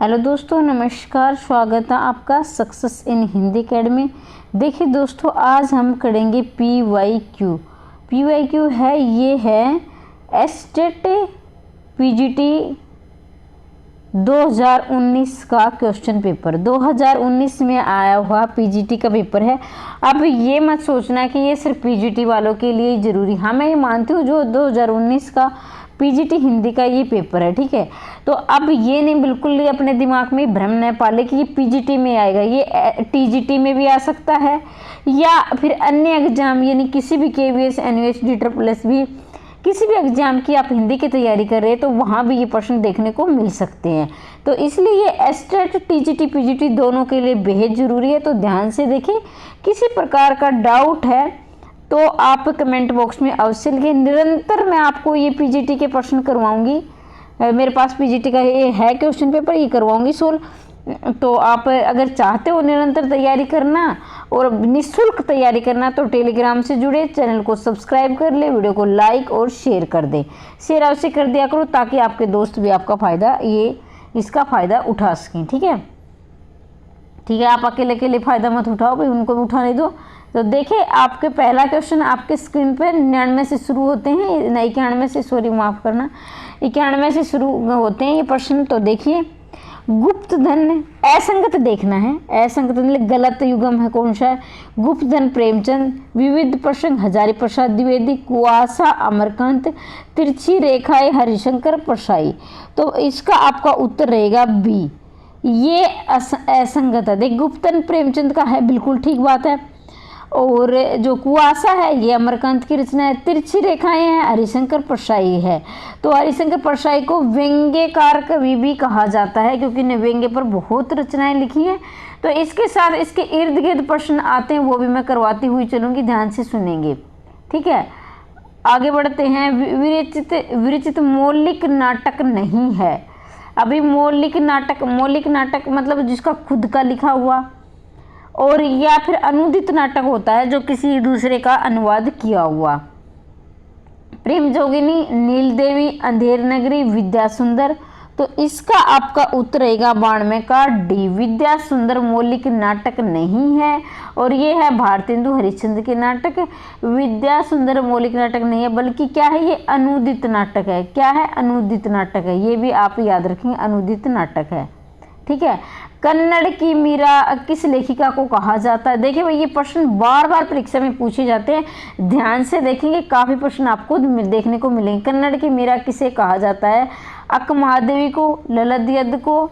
Hello दोस्तों, नमस्कार। स्वागत है आपका सक्सेस इन हिंदी एकेडमी। देखिए दोस्तों, आज हम करेंगे PYQ। PYQ है, ये है एस्टेट PGT 2019 का क्वेश्चन पेपर। 2019 में आया हुआ PGT का पेपर है। अब ये मत सोचना कि ये सिर्फ PGT वालों के लिए ज़रूरी। हाँ, मैं ये मानती हूँ जो 2019 का PGT हिंदी का ये पेपर है, ठीक है। तो अब ये नहीं, बिल्कुल ही अपने दिमाग में भ्रम न पाले कि ये PGT में आएगा। ये TGT में भी आ सकता है या फिर अन्य एग्जाम, यानी किसी भी KVS NVS DSSS भी, किसी भी एग्जाम की आप हिंदी की तैयारी कर रहे हैं तो वहाँ भी ये प्रश्न देखने को मिल सकते हैं। तो इसलिए ये एस्टेट TGT PGT दोनों के लिए बेहद ज़रूरी है। तो ध्यान से देखें, किसी प्रकार का डाउट है तो आप कमेंट बॉक्स में अवश्य लिखें। निरंतर मैं आपको ये PGT के प्रश्न करवाऊंगी। मेरे पास PGT का ये है क्वेश्चन पेपर, ये करवाऊंगी सोल्व। तो आप अगर चाहते हो निरंतर तैयारी करना और निःशुल्क तैयारी करना तो टेलीग्राम से जुड़े, चैनल को सब्सक्राइब कर ले, वीडियो को लाइक और शेयर कर दे। शेयर अवश्य कर दिया करो ताकि आपके दोस्त भी आपका फ़ायदा इसका फ़ायदा उठा सकें, ठीक है। ठीक है, आप अकेले अकेले फ़ायदा मत उठाओ भाई, उनको भी उठाने दो। तो देखिए, आपके पहला क्वेश्चन आपके स्क्रीन पर 99 से शुरू होते हैं, 91 से, सॉरी माफ़ करना, 91 से शुरू होते हैं ये प्रश्न। तो देखिए, गुप्त धन असंगत देखना है। असंगत मतलब गलत युग्म है, कौन सा है? गुप्त धन प्रेमचंद, विविध प्रसंग हजारी प्रसाद द्विवेदी, कुआसा अमरकांत, तिरछी रेखाएं हरिशंकर परसाई। तो इसका आपका उत्तर रहेगा बी, ये असंगत है। देख, गुप्त धन प्रेमचंद का है, बिल्कुल ठीक बात है। और जो कुआसा है ये अमरकांत की रचना है। तिरछी रेखाएं हैं हरिशंकर परसाई है। तो हरिशंकर परसाई को व्यंग्यकार कवि भी कहा जाता है क्योंकि इन्हें व्यंग्य पर बहुत रचनाएं लिखी हैं। तो इसके साथ इसके इर्द गिर्द प्रश्न आते हैं, वो भी मैं करवाती हुई चलूँगी, ध्यान से सुनेंगे, ठीक है। आगे बढ़ते हैं। विरचित मौलिक नाटक नहीं है। अभी मौलिक नाटक मतलब जिसका खुद का लिखा हुआ, और या फिर अनुदित नाटक होता है जो किसी दूसरे का अनुवाद किया हुआ। प्रेम जोगिनी, नील देवी, अंधेर नगरी, विद्या सुंदर। तो इसका आपका उत्तर रहेगा 92 का डी, विद्या सुंदर मौलिक नाटक नहीं है। और ये है भारतेंदु हरिश्चंद्र के नाटक। विद्या सुंदर मौलिक नाटक नहीं है, बल्कि क्या है, ये अनुदित नाटक है। क्या है? अनुदित नाटक है। ये भी आप याद रखेंगे, अनुदित नाटक है, ठीक है। कन्नड़ की मीरा किस लेखिका को कहा जाता है? देखिए भाई, ये प्रश्न बार बार परीक्षा में पूछे जाते हैं, ध्यान से देखेंगे, काफ़ी प्रश्न आपको देखने को मिलेंगे। कन्नड़ की मीरा किसे कहा जाता है? अक्क महादेवी को, ललित यद्द को,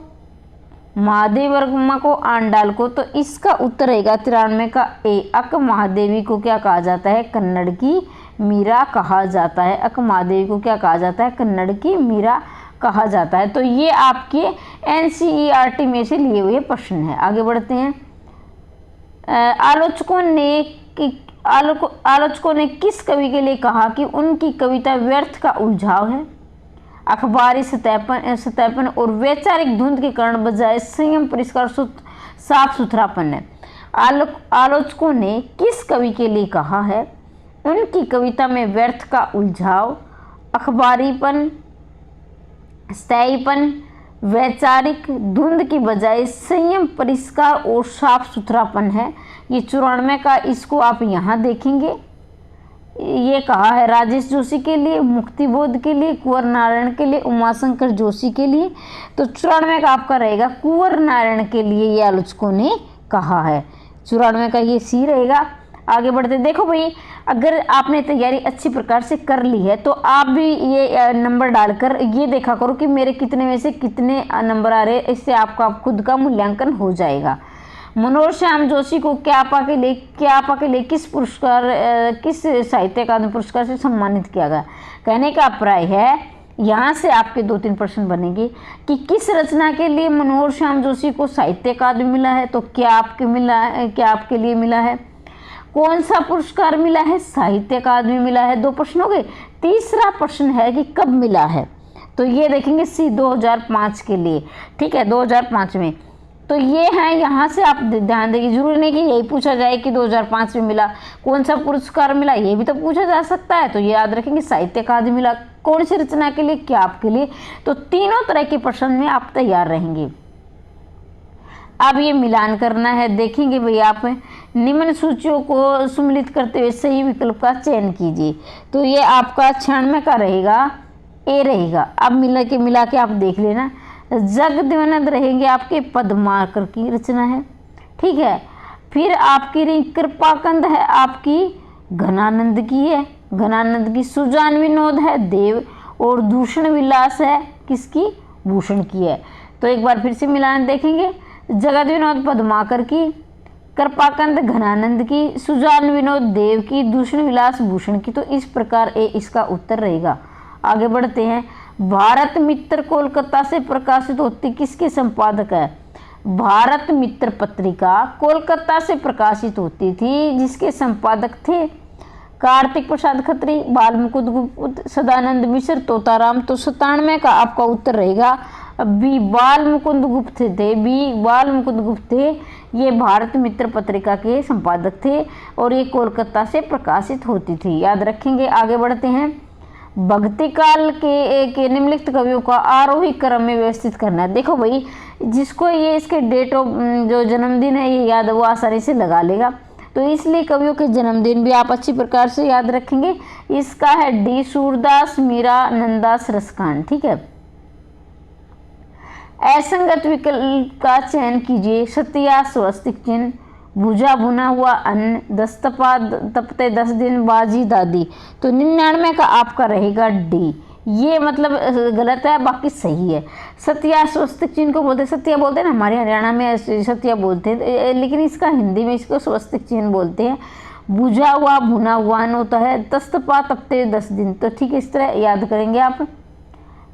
महादेव वर्मा को, आंडाल को। तो इसका उत्तर रहेगा 93 का ए, अक्क महादेवी को क्या कहा जाता है? कन्नड़ की मीरा कहा जाता है। अक्क महादेवी को क्या कहा जाता है? कन्नड़ की मीरा कहा जाता है। तो ये आपके NCERT में से लिए हुए प्रश्न है। आगे बढ़ते हैं। आलोचकों ने किस कवि के लिए कहा कि उनकी कविता व्यर्थ का उलझाव है? अखबारी सत्यापन और वैचारिक धुंध के कारण बजाय संयम परिष्कार साफ सुथरापन है। आलोचकों ने किस कवि के लिए कहा है उनकी कविता में व्यर्थ का उलझाव, अखबारीपन, स्थायीपन, वैचारिक धुंध की बजाय संयम परिष्कार और साफ सुथरापन है। ये 94 का, इसको आप यहाँ देखेंगे। ये कहा है राजेश जोशी के लिए, मुक्तिबोध के लिए, कुंवर नारायण के लिए, उमाशंकर जोशी के लिए। तो 94 का आपका रहेगा कुंवर नारायण के लिए, ये आलोचकों ने कहा है। 94 का ये सी रहेगा। आगे बढ़ते, देखो भाई, अगर आपने तैयारी अच्छी प्रकार से कर ली है तो आप भी ये नंबर डालकर ये देखा करो कि मेरे कितने में से कितने नंबर आ रहे हैं। इससे आपका खुद का मूल्यांकन हो जाएगा। मनोज श्याम जोशी को क्या के लिए किस पुरस्कार, किस साहित्य अकादमी पुरस्कार से सम्मानित किया गया? कहने का अभिप्राय है, यहाँ से आपके 2-3 प्रश्न बनेंगे कि किस रचना के लिए मनोज श्याम जोशी को साहित्य अकादमी मिला है? तो क्या आपके लिए मिला है? कौन सा पुरस्कार मिला है? साहित्य अकादमी मिला है। 2 प्रश्न हो गए। तीसरा प्रश्न है कि कब मिला है? तो ये देखेंगे सी 2005 के लिए, ठीक है, 2005 में। तो ये है, यहाँ से आप ध्यान देंगे। जरूरी नहीं कि यही पूछा जाए कि 2005 में मिला, कौन सा पुरस्कार मिला, ये भी तो पूछा जा सकता है। तो ये याद रखेंगे, साहित्य अकादमी मिला, कौन सी रचना के लिए, क्या आपके लिए। तो तीनों तरह के प्रश्न में आप तैयार रहेंगे। अब ये मिलान करना है। देखेंगे भाई आप निम्न सूचियों को सम्मिलित करते हुए सही विकल्प का चयन कीजिए। तो ये आपका 96 का रहेगा, ए रहेगा। अब मिला के आप देख लेना। जगदेवानंद रहेंगे आपके पद्माकर की रचना है, ठीक है। फिर आपकी कृपाकंद है आपकी घनानंद की है, घनानंद की। सुजान विनोद है देव, और दूषण विलास है किसकी, भूषण की है। तो एक बार फिर से मिलान देखेंगे। जगत विनोद पद्माकर की, कृपाकंद घनानंद की, सुजान विनोद देव की, दूषण विलास भूषण की। तो इस प्रकार ए इसका उत्तर रहेगा। आगे बढ़ते हैं। भारत मित्र कोलकाता से प्रकाशित होती किसके संपादक है। भारत मित्र पत्रिका कोलकाता से प्रकाशित होती थी, जिसके संपादक थे कार्तिक प्रसाद खत्री, बाल मुकुंद गुप्त, सदानंद मिश्र, तोताराम। तो 97 का आपका उत्तर रहेगा बी, बाल मुकुंद गुप्त थे। बी, बाल मुकुंद गुप्त थे। ये भारत मित्र पत्रिका के संपादक थे और ये कोलकाता से प्रकाशित होती थी, याद रखेंगे। आगे बढ़ते हैं। भक्ति काल के निम्नलिखित कवियों का आरोही क्रम में व्यवस्थित करना है। देखो भाई, जिसको ये इसके डेट ऑफ जो जन्मदिन है ये याद, वो आसानी से लगा लेगा। तो इसलिए कवियों के जन्मदिन भी आप अच्छी प्रकार से याद रखेंगे। इसका है डी, सूरदास, मीरा, नंददास, रसखान, ठीक है। असंगत विकल्प का चयन कीजिए। सत्या स्वस्तिक चिन्ह, भुजा भुना हुआ अन्न, दस्तपा तपते 10 दिन, बाजी दादी। तो 99 का आपका रहेगा डी। ये मतलब गलत है, बाकी सही है। सत्या स्वस्तिक चिन्ह को बोलते, सत्या बोलते हैं ना, हमारे हरियाणा में सत्या बोलते हैं, लेकिन इसका हिंदी में इसको स्वस्तिक चिन्ह बोलते हैं। भुजा हुआ भुना हुआ अन्न होता है, दस्तपा तपते 10 दिन। तो ठीक है, इस तरह याद करेंगे आप।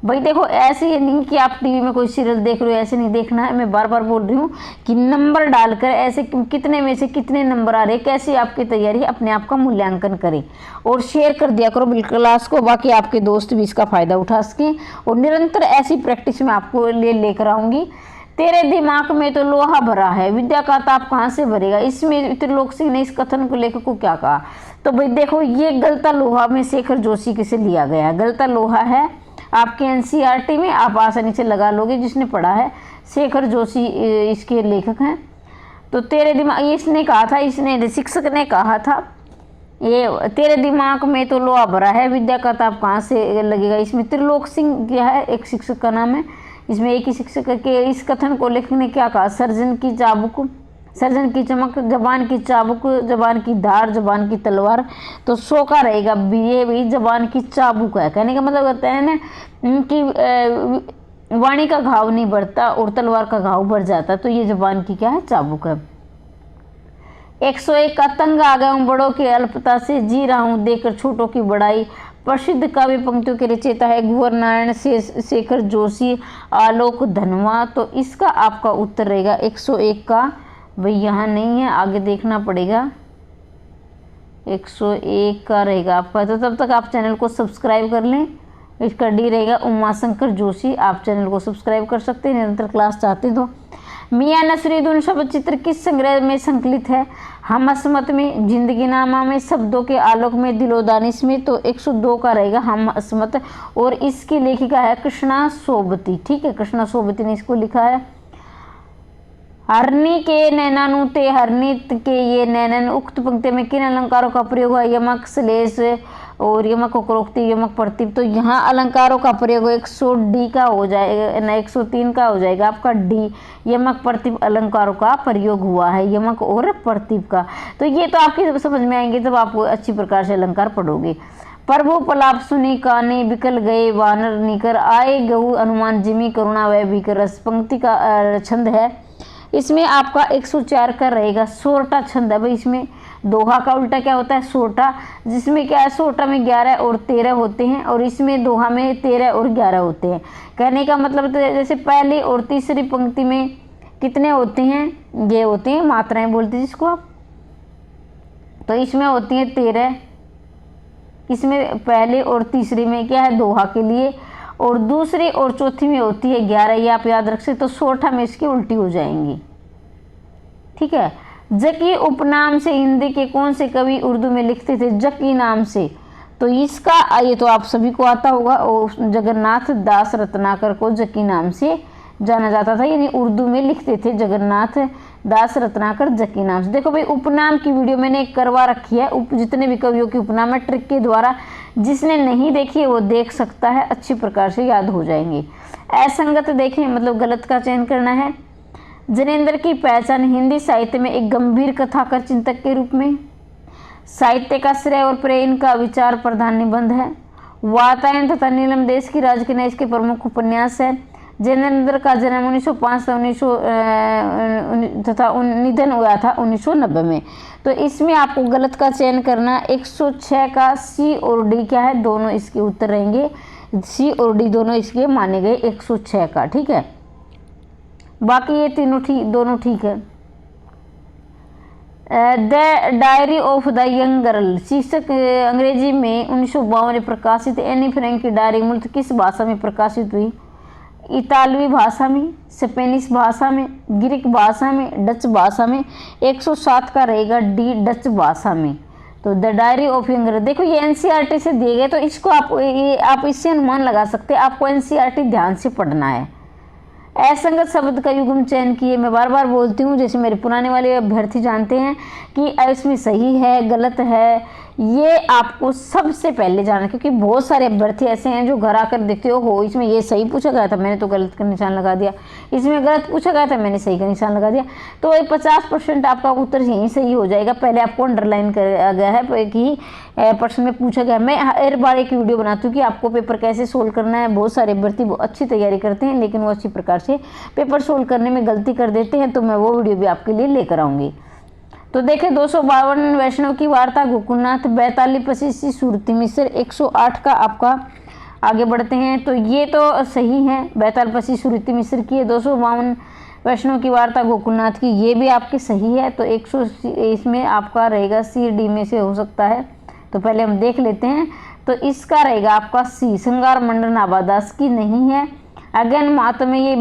भाई देखो, ऐसे ये नहीं कि आप टीवी में कोई सीरियल देख रहे हो, ऐसे नहीं देखना है। मैं बार बार बोल रही हूँ कि नंबर डालकर ऐसे कितने में से कितने नंबर आ रहे, कैसे आपकी तैयारी, अपने आप का मूल्यांकन करें और शेयर कर दिया करो बिल्कुल क्लास को, बाकी आपके दोस्त भी इसका फ़ायदा उठा सकें। और निरंतर ऐसी प्रैक्टिस में आपको लेकर आऊँगी। तेरे दिमाग में तो लोहा भरा है, विद्या का ताप कहाँ से भरेगा। इसमें त्रिलोक सिंह ने इस कथन को लेखक को क्या कहा। तो भाई देखो, ये गलता लोहा में शेखर जोशी से लिया गया है। गलता लोहा है आपके एनसीईआरटी में, आप आसानी से लगा लोगे जिसने पढ़ा है। शेखर जोशी इसके लेखक हैं। तो तेरे दिमाग, इसने कहा था, इसने शिक्षक ने कहा था, ये तेरे दिमाग में तो लोहा भरा है, विद्या का ताप कहाँ से लगेगा। इसमें त्रिलोक सिंह क्या है, एक शिक्षक का नाम है। इसमें एक ही शिक्षक के इस कथन को लेखक ने क्या कहा। सर्जन की चाबुक, सर्जन की चमक, जबान की चाबुक, जबान की धार, जबान की तलवार। तो 100 का रहेगा बी, ये भी जबान की चाबुक है। कहने का मतलब होता है ना कि वाणी का घाव नहीं बढ़ता और तलवार का घाव बढ़ जाता। तो ये जबान की क्या है, चाबुक है। 101 का तंग आ गया हूँ बड़ों की अल्पता से, जी रहा हूँ देकर छोटों की बड़ाई। प्रसिद्ध काव्य पंक्तियों के रचयिता है कुंवर नारायण शेखर जोशी, आलोक धनवा। तो इसका आपका उत्तर रहेगा 101 का। भाई यहाँ नहीं है, आगे देखना पड़ेगा। 101 का रहेगा आपका। तो तब तक आप चैनल को सब्सक्राइब कर लें। इसका डी रहेगा उमाशंकर जोशी। आप चैनल को सब्सक्राइब कर सकते हैं निरंतर क्लास चाहते तो। मियां नसरुद्दीन शब्द चित्र किस संग्रह में संकलित है। हम असमत में, जिंदगी नामा में, शब्दों के आलोक में, दिलोदानिश में। तो 102 का रहेगा हम असमत। और इसकी लेखिका है कृष्णा सोबती, ठीक है, कृष्णा सोबती ने इसको लिखा है। हरनी के नैनानु ते हरनीत के ये नैनन। उक्त पंक्ति में किन अलंकारों का प्रयोग है। यमक, श्लेष और यमक, उपरोक्ति, यमक, प्रतीप। तो यहाँ अलंकारों का प्रयोग 100 का हो जाएगा ना, 103 का हो जाएगा आपका डी। यमक, प्रतीप अलंकारों का प्रयोग हुआ है, यमक और प्रतीप का। तो ये तो आपके समझ में आएंगे जब आप अच्छी प्रकार से अलंकार पढ़ोगे। प्रभु पलाप सुनी काने, बिकल गए वानर निकर, आए गऊ अनुमान जिमी, करुणा वह भीकर रस। पंक्ति का छंद है। इसमें आपका 104 का रहेगा, सोरठा छंद है। भाई इसमें दोहा का उल्टा क्या होता है, सोरठा, जिसमें क्या है, सोरठा में 11 और 13 होते हैं और इसमें दोहा में 13 और 11 होते हैं। कहने का मतलब तो जैसे पहली और तीसरी पंक्ति में कितने होते हैं, ये होते हैं मात्राएं बोलते हैं जिसको आप। तो इसमें होती हैं 13, इसमें पहले और तीसरी में क्या है, दोहा के लिए, और दूसरी और चौथी में होती है 11। ये आप याद रख सकते। तो सोरठा में इसकी उल्टी हो जाएंगी, ठीक है। जकी उपनाम से हिंदी के कौन से कवि उर्दू में लिखते थे, जकी नाम से। तो इसका ये तो आप सभी को आता होगा, और जगन्नाथ दास रत्नाकर को जकी नाम से जाना जाता था, यानी उर्दू में लिखते थे जगन्नाथ दास रत्नाकर जक के नाम से। देखो भाई, उपनाम की वीडियो मैंने करवा रखी है, जितने भी कवियों की उपनाम है ट्रिक के द्वारा, जिसने नहीं देखी है वो देख सकता है, अच्छी प्रकार से याद हो जाएंगे। असंगत देखें, मतलब गलत का चयन करना है। जनेंद्र की पहचान हिंदी साहित्य में एक गंभीर कथाकार चिंतक के रूप में। साहित्य का श्रेय और प्रेय इनका विचार प्रधान निबंध है। वातायन तथा नीलम देश की राज के नए इसके प्रमुख उपन्यास है। जनेंद्र का जन्म 1905 तथा निधन हुआ था 1990 में। तो इसमें आपको गलत का चयन करना। 106 का सी और डी क्या है, दोनों इसके उत्तर रहेंगे। सी और डी दोनों इसके माने गए 106 का, ठीक है। बाकी ये तीनों दोनों ठीक है। The diary of the young girl शीर्षक अंग्रेजी में 1952 में प्रकाशित एनी फ्रैंक की डायरी मूलतः किस भाषा में प्रकाशित हुई? इतालवी भाषा में, स्पेनिश भाषा में, ग्रीक भाषा में, डच भाषा में। 107 का रहेगा डी, डच भाषा में। तो the diary of young girl, देखो ये एनसीईआरटी से दिए गए, तो इसको आप इससे अनुमान लगा सकते हैं। आपको एनसीईआरटी ध्यान से पढ़ना है। असंगत शब्द का युग्म चयन किए, मैं बार बार बोलती हूँ, जैसे मेरे पुराने वाले अभ्यर्थी जानते हैं कि इसमें सही है गलत है, ये आपको सबसे पहले जानना, क्योंकि बहुत सारे अभ्यर्थी ऐसे हैं जो घर आकर देखते हो इसमें ये सही पूछा गया था मैंने तो गलत का निशान लगा दिया, इसमें गलत पूछा गया था मैंने सही का निशान लगा दिया। तो 50% आपका उत्तर यहीं सही हो जाएगा। पहले आपको अंडरलाइन किया गया है कि प्रश्न में पूछा गया। मैं हर बार एक वीडियो बनाती हूँ कि आपको पेपर कैसे सोल्व करना है। बहुत सारे अभ्यर्थी अच्छी तैयारी करते हैं लेकिन वो अच्छी प्रकार से पेपर सोल्व करने में गलती कर देते हैं, तो मैं वो वीडियो भी आपके लिए लेकर आऊँगी। तो देखें 252 वैष्णव की वार्ता गोकुलनाथ, 42 पचीसी सुरती मिश्र, 108 का आपका आगे बढ़ते हैं। तो ये तो सही है, 42 पचीसी सुरती मिश्र की है। 252 वैष्णव की वार्ता गोकुलनाथ की, ये भी आपकी सही है। तो 100 इसमें आपका रहेगा सी, डी में से हो सकता है। तो पहले हम देख लेते हैं। तो इसका रहेगा आपका सी, श्रृंगार मंडन नाभादास की नहीं है। अगेन महात्म्य ये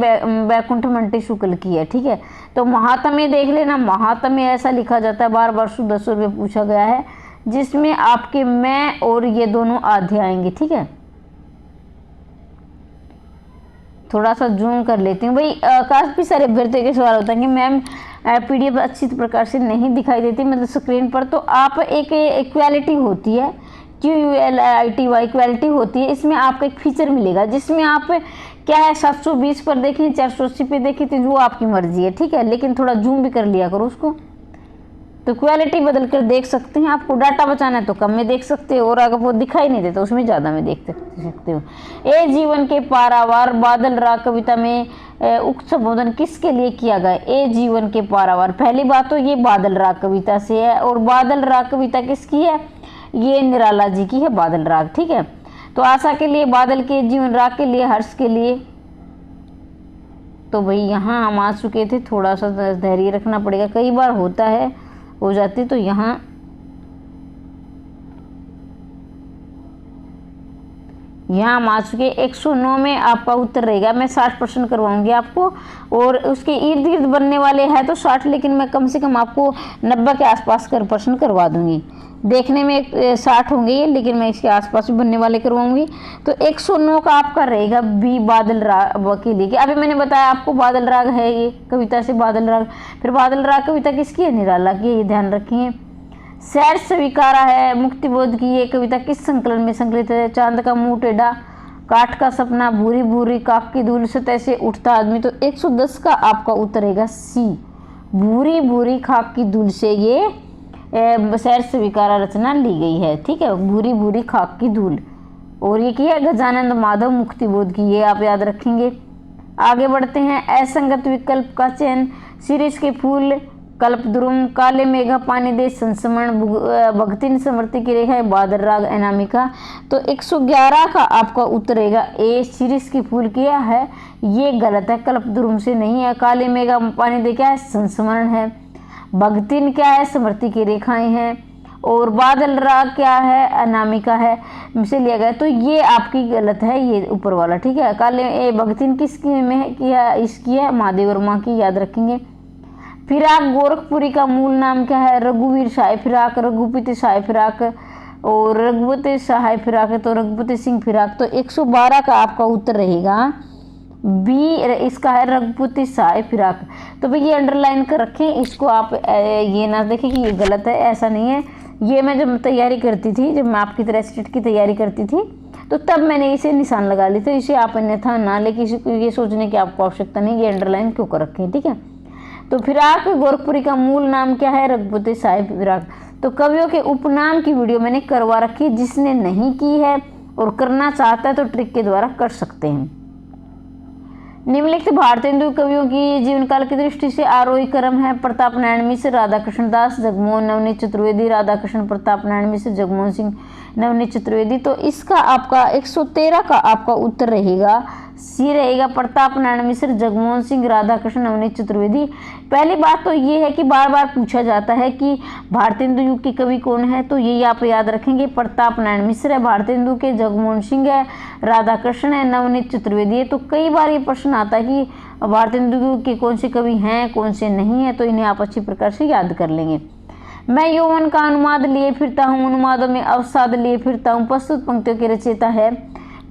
बैकुंठ मंटी शुक्ल की है, ठीक है। तो महात्म्य देख लेना, महात्म्य ऐसा लिखा जाता है, बार बार 10 रुपये पूछा गया है, जिसमें आपके मैं और ये दोनों आधे आएंगे, ठीक है। थोड़ा सा जूम कर लेती हूँ भाई। काफ़ी सारे अभ्यर्थियों के सवाल होता है कि मैम PDF अच्छी प्रकार से नहीं दिखाई देती मतलब स्क्रीन पर। तो आप एक इक्वालिटी होती है, QULITY इक्वालिटी होती है, इसमें आपको एक फीचर मिलेगा जिसमें आप क्या है 720 पर देखें, 480 पे देखें, तो वो आपकी मर्जी है, ठीक है। लेकिन थोड़ा जूम भी कर लिया करो उसको। तो क्वालिटी बदल कर देख सकते हैं। आपको डाटा बचाना है तो कम में देख सकते हो, और अगर वो दिखाई नहीं देता उसमें ज़्यादा में देख सकते हो। ए जीवन के पारावार बादल राग कविता में उक्त संबोधन किसके लिए किया गया? ए जीवन के पारावार, पहली बात तो ये बादल राग कविता से है, और बादल राग कविता किसकी है? ये निराला जी की है बादल राग, ठीक है। तो आशा के लिए, बादल के, जीवन राग के लिए, हर्ष के लिए। तो भाई यहाँ हम आ चुके थे, थोड़ा सा धैर्य रखना पड़ेगा, कई बार होता है, हो जाती। तो यहाँ हम आ चुके। 109 में आपका उत्तर रहेगा। मैं 60% करवाऊंगी आपको, और उसके इर्द गिर्द बनने वाले हैं तो 60, लेकिन मैं कम से कम आपको 90 के आसपास कर प्रश्न करवा दूंगी। देखने में 60 होंगे ये, लेकिन मैं इसके आसपास भी बनने वाले करवाऊंगी। तो 109 का आपका रहेगा बी, बादल राग के लिए। अभी मैंने बताया आपको बादल राग है, ये कविता से बादल राग। फिर बादल राग कविता किसकी है? निराला की, ये ध्यान रखिए। सैर स्वीकारा है मुक्तिबोध की, ये कविता किस संकलन में संकलित है? चांद का मुंह टेढ़ा, काठ का सपना, भूरी भूरी काक की धूल, सतह से उठता आदमी। तो 110 का आपका उत्तर रहेगा सी, भूरी भूरी खाक की धूल से ये सैर स्वीकारा रचना ली गई है, ठीक है। भूरी भूरी खाक की धूल, और ये की है गजानंद माधव मुक्तिबोध की, ये आप याद रखेंगे। आगे बढ़ते हैं। असंगत विकल्प का चयन, शीरिष के फूल, कल्पद्रुम, काले मेघा, पानी दे, संस्मरण, भक्तिन समृति की रेखा, बादल राग, अनामिका। तो 111 का आपका उत्तर रहेगा ए, शीरिष के फूल किया है, ये गलत है, कल्पद्रुम से नहीं है। काले मेघा, पानी दे क्या है? संस्मरण है। भक्तिन क्या है? स्मृति की रेखाएं हैं। और बादल राग क्या है? अनामिका है, से लिया गया। तो ये आपकी गलत है, ये ऊपर वाला, ठीक है। काले भक्तिन किसकी में किया? इसकी है, महादेव वर्मा की, याद रखेंगे। फिराक गोरखपुरी का मूल नाम क्या है? रघुवीर शाह फिराक, रघुपति शाह फिराक, और रघुपति शाह फिराक है तो रघुपति सिंह फिराक। तो 112 का आपका उत्तर रहेगा बी, इसका है रघुपति साय फिराक। तो भाई ये अंडरलाइन कर रखें, इसको आप ये ना देखें कि ये गलत है, ऐसा नहीं है। ये मैं जब तैयारी करती थी, जब मैं आपकी तरह स्टेट की तैयारी करती थी, तो तब मैंने इसे निशान लगा ली। तो इसे आप अन्यथा ना लेकिन ये सोचने की आपको आवश्यकता नहीं ये अंडरलाइन क्यों कर रखें, ठीक है। तो फिराक गोरखपुरी का मूल नाम क्या है? रघुपति साय फिराक। तो कवियों के उपनाम की वीडियो मैंने करवा रखी है, जिसने नहीं की है और करना चाहता है तो ट्रिक के द्वारा कर सकते हैं। निम्नलिखित भारतीय हिंदू कवियों की जीवन काल की दृष्टि से आरोही क्रम है। प्रताप नारायण मिश्र, राधा कृष्ण दास, जगमोहन नवनीत चतुर्वेदी, राधा कृष्ण प्रताप नारायण मिश्र, जगमोहन सिंह नवनीत चतुर्वेदी। तो इसका आपका 113 का आपका उत्तर रहेगा, सी रहेगा, प्रताप नारायण मिश्र, जगमोहन सिंह, राधा कृष्ण नवनीत चतुर्वेदी। पहली बात तो ये है कि बार बार पूछा जाता है कि भारतीय हिंदू युग के कवि कौन है, तो ये आप याद रखेंगे, प्रताप नारायण मिश्र है भारतीय हिंदू के, जगमोहन सिंह है, राधा कृष्ण है, नवनीत चतुर्वेदी है। तो कई बार ये प्रश्न आता है कि भारतीय हिंदू युग के कौन से कवि हैं, कौन से नहीं है, तो इन्हें आप अच्छी प्रकार से याद कर लेंगे। मैं यौवन का अनुवाद लिए फिरता हूँ, अनुवादों में अवसाद लिए फिरता हूँ। प्रस्तुत पंक्तियों के रचयिता है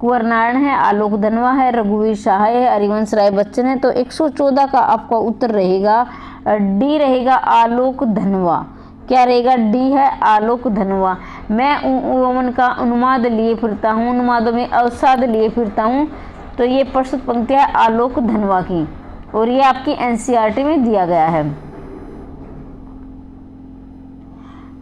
कुंवर नारायण है, आलोक धनवा है, रघुवीर सहाय है, हरिवंश राय बच्चन है। तो 114 का आपका उत्तर रहेगा डी रहेगा, आलोक धनवा। क्या रहेगा? डी है, आलोक धनवा। मैं यौवन का अनुवाद लिए फिरता हूँ, अनुवादों में अवसाद लिए फिरता हूँ। तो ये प्रस्तुत पंक्तियाँ आलोक धनवा की, और ये आपकी एनसीईआरटी में दिया गया है।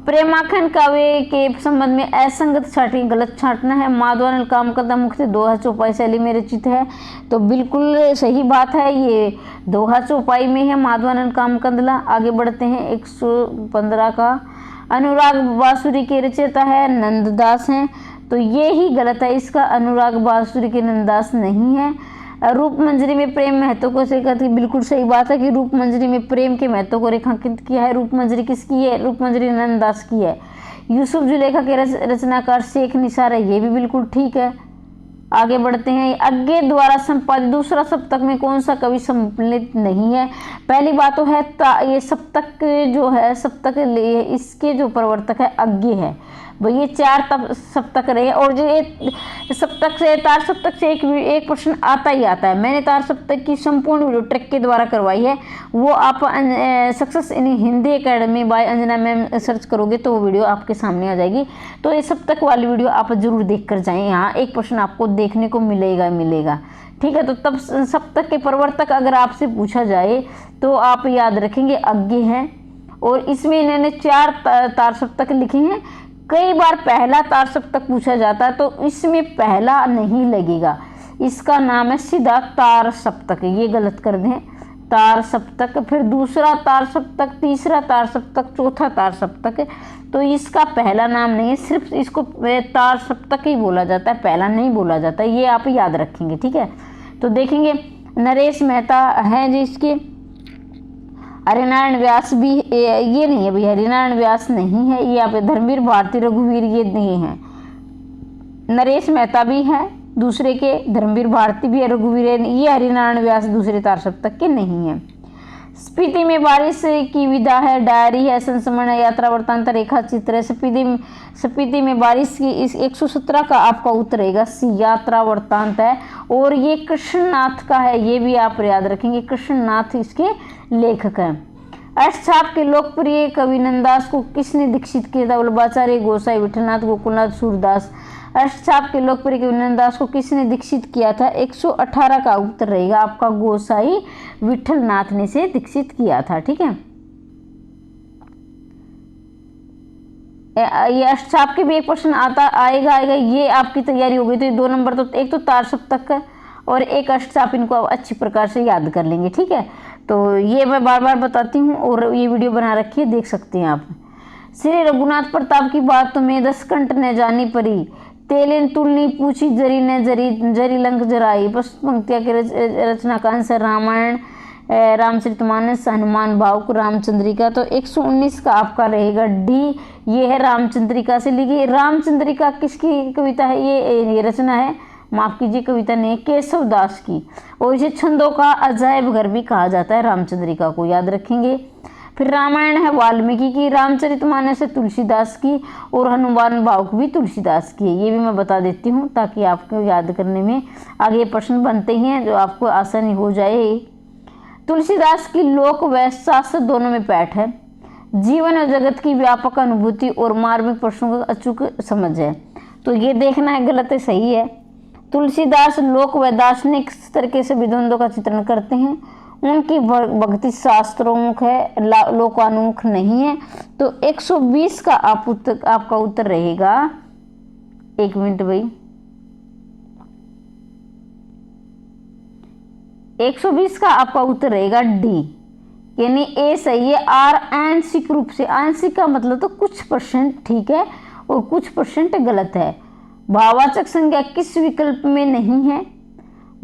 प्रेमाखंड काव्य के संबंध में असंगत छाटनी गलत छाटना है। माधवानंद कामकदा मुख्य दोहा चौपाई शैली में रचित है। तो बिल्कुल सही बात है, ये दोहा चौपाई में है माधवानंद कामकदला। आगे बढ़ते हैं 115 का, अनुराग बांसुरी के रचयिता है नंददास हैं। तो ये ही गलत है, इसका अनुराग बांसुरी के नंददास नहीं है। रूप मंजरी में प्रेम महत्व को रेखांकित, बिल्कुल सही बात है कि रूप मंजरी में प्रेम के महत्व को रेखांकित किया है। रूप मंजरी किसकी है? रूप मंजरी नंददास की है। यूसुफ जुलेखा के रचनाकार शेख निसार है, ये भी बिल्कुल ठीक है। आगे बढ़ते हैं, अज्ञे द्वारा संपादित दूसरा सप्तक में कौन सा कवि सम्मिलित नहीं है? पहली बात तो है ये सप्तक जो है, सप्तक इसके जो प्रवर्तक है अज्ञे है। भाई ये 4 सप्तक रहे, और जो ये सप्तक से तार सप्तक से एक प्रश्न आता ही आता है। मैंने तार सप्तक की संपूर्ण वीडियो ट्रिक के द्वारा करवाई है, वो आप success in Hindi academy by Anjana ma'am search करोगे तो वो वीडियो आपके सामने आ जाएगी। तो ये सप्तक वाली वीडियो आप जरूर देख कर जाएँ, यहाँ एक प्रश्न आपको देखने को मिलेगा। ठीक है, तो तब सप्तक के प्रवर्तक अगर आपसे पूछा जाए तो आप याद रखेंगे अज्ञे हैं, और इसमें इन्होंने 4 तार सप्तक लिखे हैं। कई बार पहला तार सप्तक पूछा जाता है, तो इसमें पहला नहीं लगेगा, इसका नाम है सीधा तार सप्तक, ये गलत कर दें, तार सप्तक। फिर दूसरा तार सप्तक, तीसरा तार सप्तक, चौथा तार सप्तक। तो इसका पहला नाम नहीं है, सिर्फ इसको तार सप्तक ही बोला जाता है, पहला नहीं बोला जाता, ये आप याद रखेंगे। ठीक है, तो देखेंगे नरेश मेहता हैं जिसके, हरिनारायण व्यास भी ये नहीं है भाई, हरिनारायण व्यास नहीं है, ये आप धर्मवीर भारती रघुवीर ये नहीं है। नरेश मेहता भी है दूसरे के, धर्मवीर भारती भी है, रघुवीर है, ये हरिनारायण व्यास दूसरे तार सप्तक के नहीं है। स्पीति में बारिश की विधा है, डायरी है, संस्मरण है, यात्रा वृत्तांत, रेखा चित्र है। स्पीति में बारिश की इस 117 का आपका उत्तर रहेगा सी, यात्रा वृत्तांत है, और ये कृष्णनाथ का है, ये भी आप याद रखेंगे, कृष्णनाथ इसके लेखक हैं। अष्टछाप के लोकप्रिय कवि नंददास को किसने दीक्षित किया था? वल्लभाचार्य, गोसाई विठलनाथ, गोकुलनाथ, सूरदास। अष्टछाप के लोकप्रिय कवि नंददास को किसने दीक्षित किया था? 118 का उत्तर रहेगा आपका गोसाई विठलनाथ ने से दीक्षित किया था। ठीक है, ये अष्टछाप के भी एक प्रश्न आएगा, ये आपकी तैयारी हो गई। तो ये 2 नंबर, तो एक तो तार सप्तक का और एक अष्टछाप, इनको आप अच्छी प्रकार से याद कर लेंगे। ठीक है, तो ये मैं बार बार बताती हूँ, और ये वीडियो बना रखी है, देख सकते हैं आप। श्री रघुनाथ प्रताप की बात तुम्हें 10 कंठ न जानी परी, तेलिन तुलनी पूछी जरी ने जरी लंक जराई। प्रस्तुत पंक्तियाँ के रचनाकार से रामायण, रामचरितमानस, हनुमान भावुक, रामचंद्रिका। तो 119 का आपका रहेगा डी, ये है रामचंद्रिका से लिखी। रामचंद्रिका किसकी कविता है? ये रचना है, माफ कीजिए कविता ने, केशव दास की, और इसे छंदों का अजायब घर भी कहा जाता है रामचंद्रिका को, याद रखेंगे। फिर रामायण है वाल्मीकि की, रामचरितमानस है तुलसीदास की, और हनुमान भाव भी तुलसीदास की है। ये भी मैं बता देती हूँ ताकि आपको याद करने में आगे प्रश्न बनते हैं जो आपको आसानी हो जाए। तुलसीदास की लोक व शास्त्र दोनों में पैठ है, जीवन और जगत की व्यापक अनुभूति और मार्मिक प्रश्नों का अचूक समझ है। तो ये देखना है गलत है सही है। तुलसीदास लोक व दार्शनिक तरीके से विद्वंदों का चित्रण करते हैं, उनकी भक्ति शास्त्रोन्मुख है, लोकानुमुख नहीं है। तो 120 का आपका उत्तर रहेगा, एक मिनट भाई, 120 का आपका उत्तर रहेगा डी, यानी ए सही है। आर आंशिक रूप से, आंशिक का मतलब तो कुछ परसेंट ठीक है और कुछ परसेंट गलत है। भाववाचक संज्ञा किस विकल्प में नहीं है?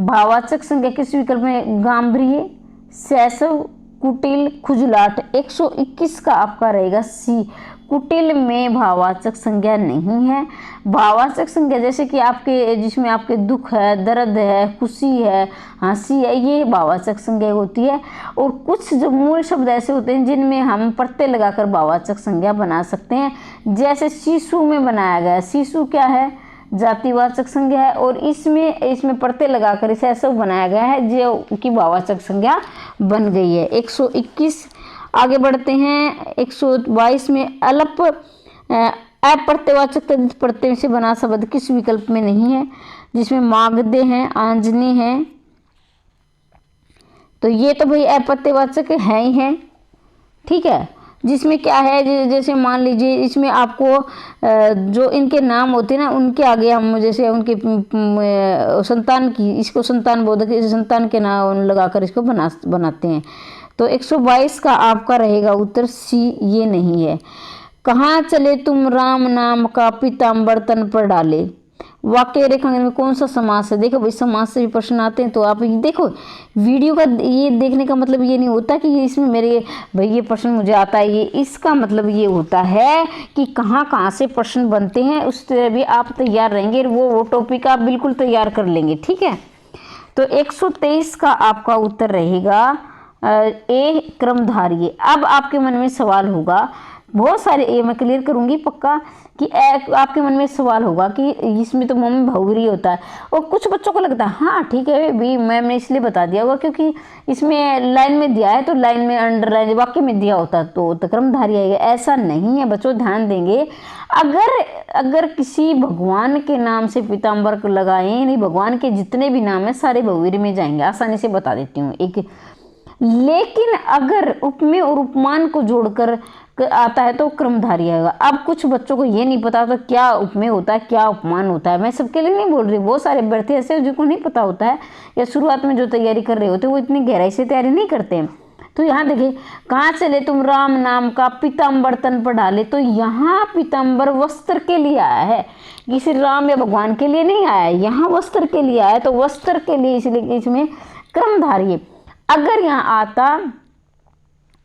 भाववाचक संज्ञा किस विकल्प में? गांभीर्य, शैशव, कुटिल, खुजलाहट। 121 का आपका रहेगा सी, कुटिल में भाववाचक संज्ञा नहीं है। भाववाचक संज्ञा जैसे कि आपके जिसमें आपके दुख है, दर्द है, खुशी है, हंसी है, ये भाववाचक संज्ञा होती है। और कुछ जो मूल शब्द ऐसे होते हैं जिनमें हम प्रत्यय लगाकर भाववाचक संज्ञा बना सकते हैं, जैसे शिशु में बनाया गया। शिशु क्या है? जातिवाचक संज्ञा है, और इसमें प्रत्यय लगाकर इसे ऐसा बनाया गया है जो कि भाववाचक संज्ञा बन गई है। 121 आगे बढ़ते हैं। 122 में अल्प अप्रत्ययवाचक तद्धित प्रत्यय से बना शब्द किस विकल्प में नहीं है? जिसमें मागधे हैं, आंजने हैं, तो ये तो भाई अप्रत्ययवाचक है ही है, ठीक है। जिसमें क्या है, जैसे मान लीजिए इसमें आपको जो इनके नाम होते हैं ना, उनके आगे हम जैसे उनके संतान की, इसको संतान बोधक, संतान के नाम लगाकर इसको बनाते हैं। तो 122 का आपका रहेगा उत्तर सी, ये नहीं है। कहाँ चले तुम राम नाम का पीताम्बर तन पर डाले, वाक्य रेखांकन में कौन सा समास है? देखो भाई समास से भी प्रश्न आते हैं, तो आप ये देखो वीडियो का ये देखने का मतलब ये नहीं होता कि ये इसमें मेरे भाई ये प्रश्न मुझे आता है, ये इसका मतलब ये होता है कि कहाँ कहाँ से प्रश्न बनते हैं, उस तरह भी आप तैयार रहेंगे, वो टॉपिक आप बिल्कुल तैयार कर लेंगे, ठीक है। तो 123 का आपका उत्तर रहेगा ए, क्रमधारीय। अब आपके मन में सवाल होगा, बहुत सारे ये मैं क्लियर करूंगी पक्का, कि आपके मन में सवाल होगा कि इसमें तो मम्मी बहुरी होता है, और कुछ बच्चों को लगता है हाँ ठीक है भी मैम ने इसलिए बता दिया होगा क्योंकि इसमें लाइन में दिया है, तो लाइन में अंडरलाइन वाक्य में दिया होता तो क्रमधारी आएगा। ऐसा नहीं है बच्चों, ध्यान देंगे। अगर किसी भगवान के नाम से पीताम्बर लगाएं, नहीं भगवान के जितने भी नाम है सारे बहुवीर में जाएंगे, आसानी से बता देती हूँ एक। लेकिन अगर उपमेय और उपमान को जोड़कर आता है तो क्रमधारी आएगा। अब कुछ बच्चों को ये नहीं पता तो क्या उपमेय होता है, क्या उपमान होता है। मैं सबके लिए नहीं बोल रही, बहुत सारे विद्यार्थी ऐसे जिनको नहीं पता होता है, या शुरुआत में जो तैयारी कर रहे होते हैं वो इतनी गहराई से तैयारी नहीं करते हैं। तो यहाँ देखिए, कहाँ चले तुम राम नाम का पीताम्बर तन पर डाले, तो यहाँ पीताम्बर वस्त्र के लिए आया है, किसी राम या भगवान के लिए नहीं आया है, यहाँ वस्त्र के लिए आया है, तो वस्त्र के लिए इसलिए इसमें क्रमधारी है। अगर यहाँ आता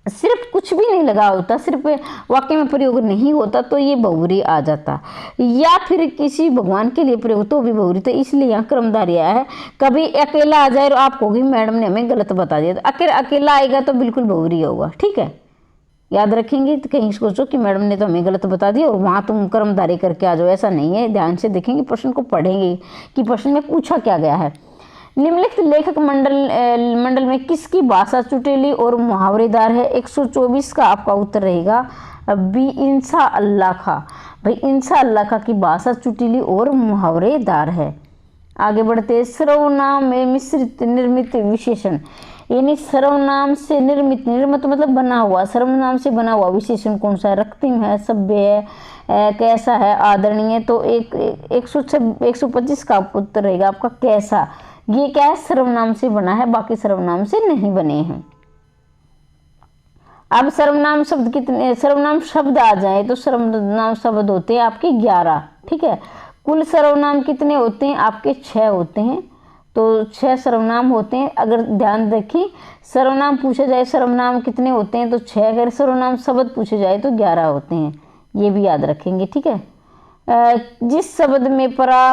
सिर्फ कुछ भी नहीं लगा होता, सिर्फ वाक्य में प्रयोग नहीं होता, तो ये बहुरी आ जाता, या फिर किसी भगवान के लिए प्रयोग तो भी बहुरी। तो इसलिए यहाँ क्रमधारी आया है। कभी अकेला आ जाए और आप कहोगे मैडम ने हमें गलत बता दिया, तो अकेला आएगा तो बिल्कुल बहुरी होगा, ठीक है, याद रखेंगे। तो कहीं सोचो कि मैडम ने तो हमें गलत बता दिया और वहाँ तुम क्रमधारी करके आ जाओ, ऐसा नहीं है। ध्यान से देखेंगे, प्रश्न को पढ़ेंगे कि प्रश्न में पूछा क्या गया है। निम्नलिखित लेखक मंडल में किसकी भाषा चुटेली और मुहावरेदार है? 124 का आपका उत्तर रहेगा बी, इंसा अल्लाह खा। भाई इंसा अल्लाह खा की भाषा चुटीली और मुहावरेदार है। आगे बढ़ते, सर्वनाम में मिश्रित निर्मित विशेषण, यानी सर्वनाम से निर्मित मतलब बना हुआ, सर्वनाम से बना हुआ विशेषण कौन सा है? रक्तिम है, सभ्य है, कैसा है, आदरणीय। तो 125 का उत्तर रहेगा आपका कैसा। ये क्या है? सर्वनाम से बना है, बाकी सर्वनाम से नहीं बने हैं। अब सर्वनाम शब्द कितने, सर्वनाम शब्द आ जाए तो सर्वनाम शब्द होते हैं आपके 11, ठीक है। कुल सर्वनाम कितने होते हैं? आपके 6 होते हैं, तो 6 सर्वनाम होते हैं। अगर ध्यान रखें, सर्वनाम पूछा जाए सर्वनाम कितने होते हैं तो 6, अगर सर्वनाम शब्द पूछे जाए तो 11 होते हैं, ये भी याद रखेंगे, ठीक है। जिस शब्द में परा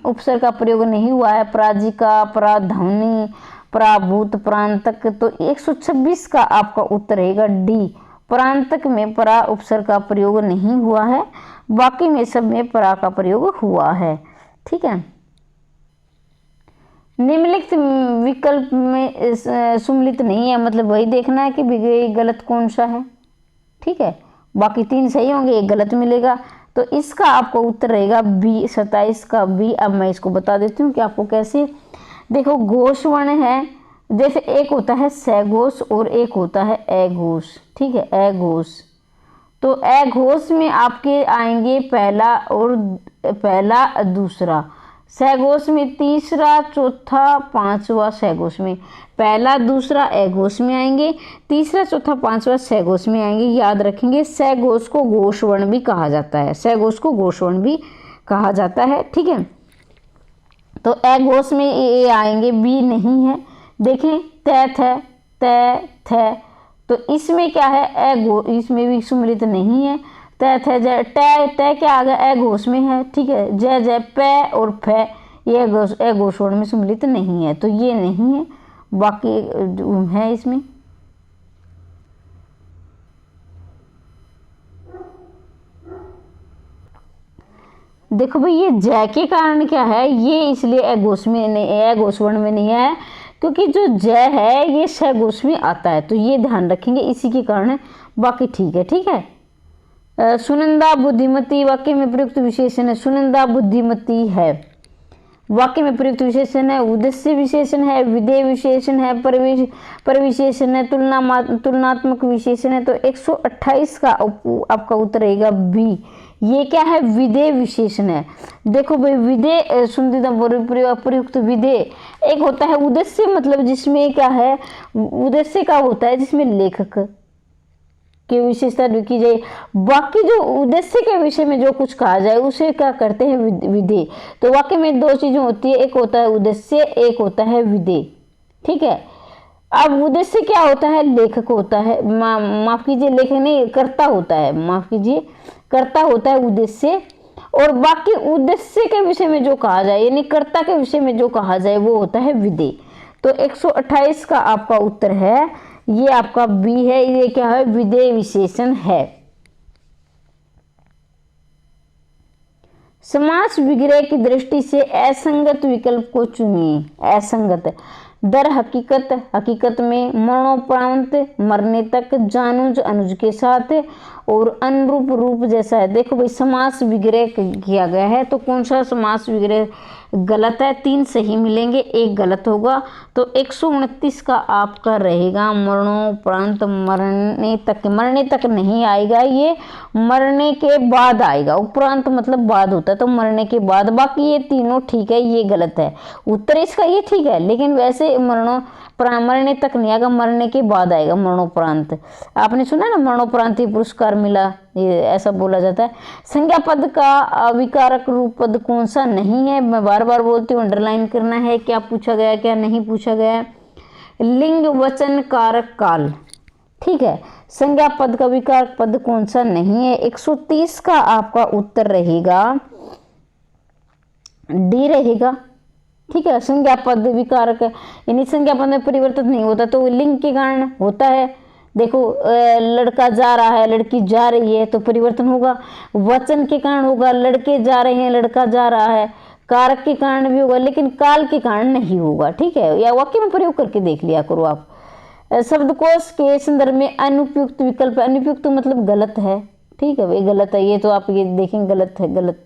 उपसर्ग का प्रयोग नहीं हुआ है, पराजिका, पराध्वनि, प्राभूत प्रांतक, तो 126 का आपका उत्तर रहेगा डी। प्रांतक में परा उपसर्ग का प्रयोग नहीं हुआ है, बाकी में सब में परा का प्रयोग हुआ है। ठीक है, निम्नलिखित विकल्प में सम्मिलित नहीं है, मतलब वही देखना है कि गलत कौन सा है। ठीक है, बाकी 3 सही होंगे, 1 गलत मिलेगा, तो इसका आपको उत्तर रहेगा बी, 27 का बी। अब मैं इसको बता देती हूँ कि आपको कैसे। देखो घोष वर्ण है, जैसे एक होता है सघोष और एक होता है अघोष। ठीक है, अघोष, तो अघोष में आपके आएंगे पहला दूसरा, सघोष में तीसरा चौथा पांचवा, सघोष में पहला दूसरा अघोष में आएंगे, तीसरा चौथा पांचवा सघोष में आएंगे। याद रखेंगे सघोष को घोष वर्ण भी कहा जाता है, सघोष को घोष वर्ण भी कहा जाता है। ठीक है, तो अघोष में ये आएंगे, बी नहीं है। देखें तैथ है, थ, तो इसमें क्या है इसमें भी सम्मिलित नहीं है। तैथ है, जय ट क्या आ गया, अघोष में है। ठीक है, जय जय प और फ, ये अघोष वर्ण में सम्मिलित नहीं है, तो ये नहीं है, बाकी है इसमें। देखो भाई ये जय के कारण क्या है, ये इसलिए अघोष में नहीं, अघोष वर्ण में नहीं है, क्योंकि जो जय है ये सघोष में आता है, तो ये ध्यान रखेंगे, इसी के कारण है, बाकी ठीक है। ठीक है, सुनंदा बुद्धिमती वाक्य में प्रयुक्त विशेषण है, सुनंदा बुद्धिमती है, वाक्य में प्रयुक्त विशेषण है, उद्देश्य विशेषण है, विधेय विशेषण है, परिविशेषण है, तुलनात्मक विशेषण है, तो 128 का आपका उत्तर रहेगा बी। ये क्या है, विधेय विशेषण है। देखो भाई विधेय प्रयुक्त विधेय एक होता है उद्देश्य, मतलब जिसमें क्या है, उद्देश्य का होता है जिसमें लेखक की विशेषता लिखी जाए, बाकी जो उद्देश्य के विषय में जो कुछ कहा जाए उसे क्या करते हैं, विधेय। तो वाक्य में 2 चीजें होती है, एक होता है उद्देश्य, एक होता है विधेय। ठीक है, अब उद्देश्य क्या होता है, लेखक होता है, माफ कीजिए लेखक नहीं, कर्ता होता है, माफ कीजिए कर्ता होता है उद्देश्य, और बाकी उद्देश्य के विषय में जो कहा जाए यानी कर्ता के विषय में जो कहा जाए वो होता है विधेय। तो 128 का आपका उत्तर है, ये आपका बी है, ये क्या है, विधेय विशेषण है। समास विग्रह की दृष्टि से असंगत विकल्प को चुनिए। असंगत, दर हकीकत, हकीकत में, मरणोपरांत, मरने तक, जानुज अनुज के साथ, और अनुरूप रूप जैसा है। देखो भाई समास विग्रह किया गया है, तो कौन सा समास विग्रह गलत है, 3 सही मिलेंगे, 1 गलत होगा, तो 129 का आपका रहेगा मरणोपरांत, मरने तक नहीं आएगा, ये मरने के बाद आएगा, उपरांत मतलब बाद होता है, तो मरने के बाद, बाकी ये तीनों ठीक है, ये गलत है। उत्तर इसका ये ठीक है, लेकिन वैसे मरने तक नहीं आएगा, मरने के बाद आएगा मरणोपरांत। आपने सुना ना मरणोपरांत ही पुरस्कार मिला, ये ऐसा बोला जाता है। संज्ञा पद का अविकारक रूप पद कौन सा नहीं है, मैं बार बार बोलती हूँ, अंडरलाइन करना है, क्या पूछा गया क्या नहीं पूछा गया। लिंग वचन कारक काल, ठीक है, संज्ञा पद का विकारक पद कौन सा नहीं है, 130 का आपका उत्तर रहेगा डी रहेगा। ठीक है, संज्ञा पद विकारक यानी संज्ञा पद में परिवर्तित नहीं होता, तो लिंग के कारण होता है। देखो लड़का जा रहा है, लड़की जा रही है, तो परिवर्तन होगा। वचन के कारण होगा, लड़के जा रहे हैं, लड़का जा रहा है। कारक के कारण भी होगा, लेकिन काल के कारण नहीं होगा। ठीक है, या वाक्य में प्रयोग करके देख लिया करो आप। शब्दकोश के संदर्भ में अनुपयुक्त विकल्प, अनुपयुक्त मतलब गलत है। ठीक है भाई, गलत है, ये तो आप ये देखें गलत है, गलत।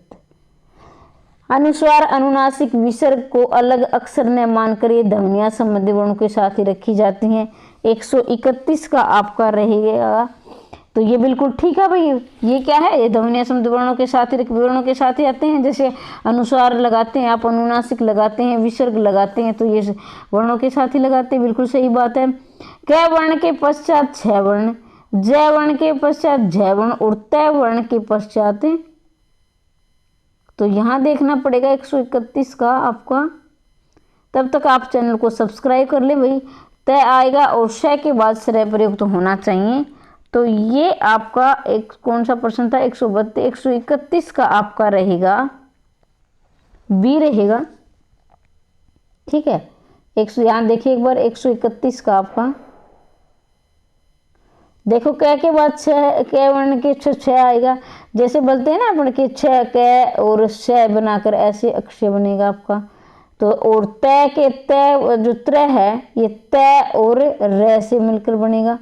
अनुस्वार अनुनासिक विसर्ग को अलग अक्षर न मानकर ये ध्वनियां संबंधी वर्णों के साथ ही रखी जाती हैं। 131 का आपका रहेगा, तो ये बिल्कुल ठीक है भाई। ये क्या है, ये ध्वनियां संबंधी वर्णों के साथ ही आते हैं। जैसे अनुस्वार लगाते हैं आप, अनुनासिक लगाते हैं, विसर्ग लगाते हैं, तो ये वर्णों के साथ ही लगाते हैं, बिल्कुल सही बात है। क वर्ण के पश्चात 6 वर्ण, जय वर्ण के पश्चात जय वर्ण और तय वर्ण के पश्चात, तो यहाँ देखना पड़ेगा 131 का आपका। तब तक आप चैनल को सब्सक्राइब कर ले भाई। तय आएगा और श के बाद श्रेय प्रयुक्त तो होना चाहिए। तो ये आपका एक कौन सा प्रश्न था, 131 का आपका रहेगा बी रहेगा। ठीक है, यहाँ देखिए एक बार 131 का आपका, देखो कै के बाद छः, कै वर्ण के छः आएगा। जैसे बोलते हैं ना अपन के छः कै और शय बनाकर ऐसे अक्षय बनेगा आपका। तो और तय के तय जो त्रय है ये तय और रे से मिलकर बनेगा,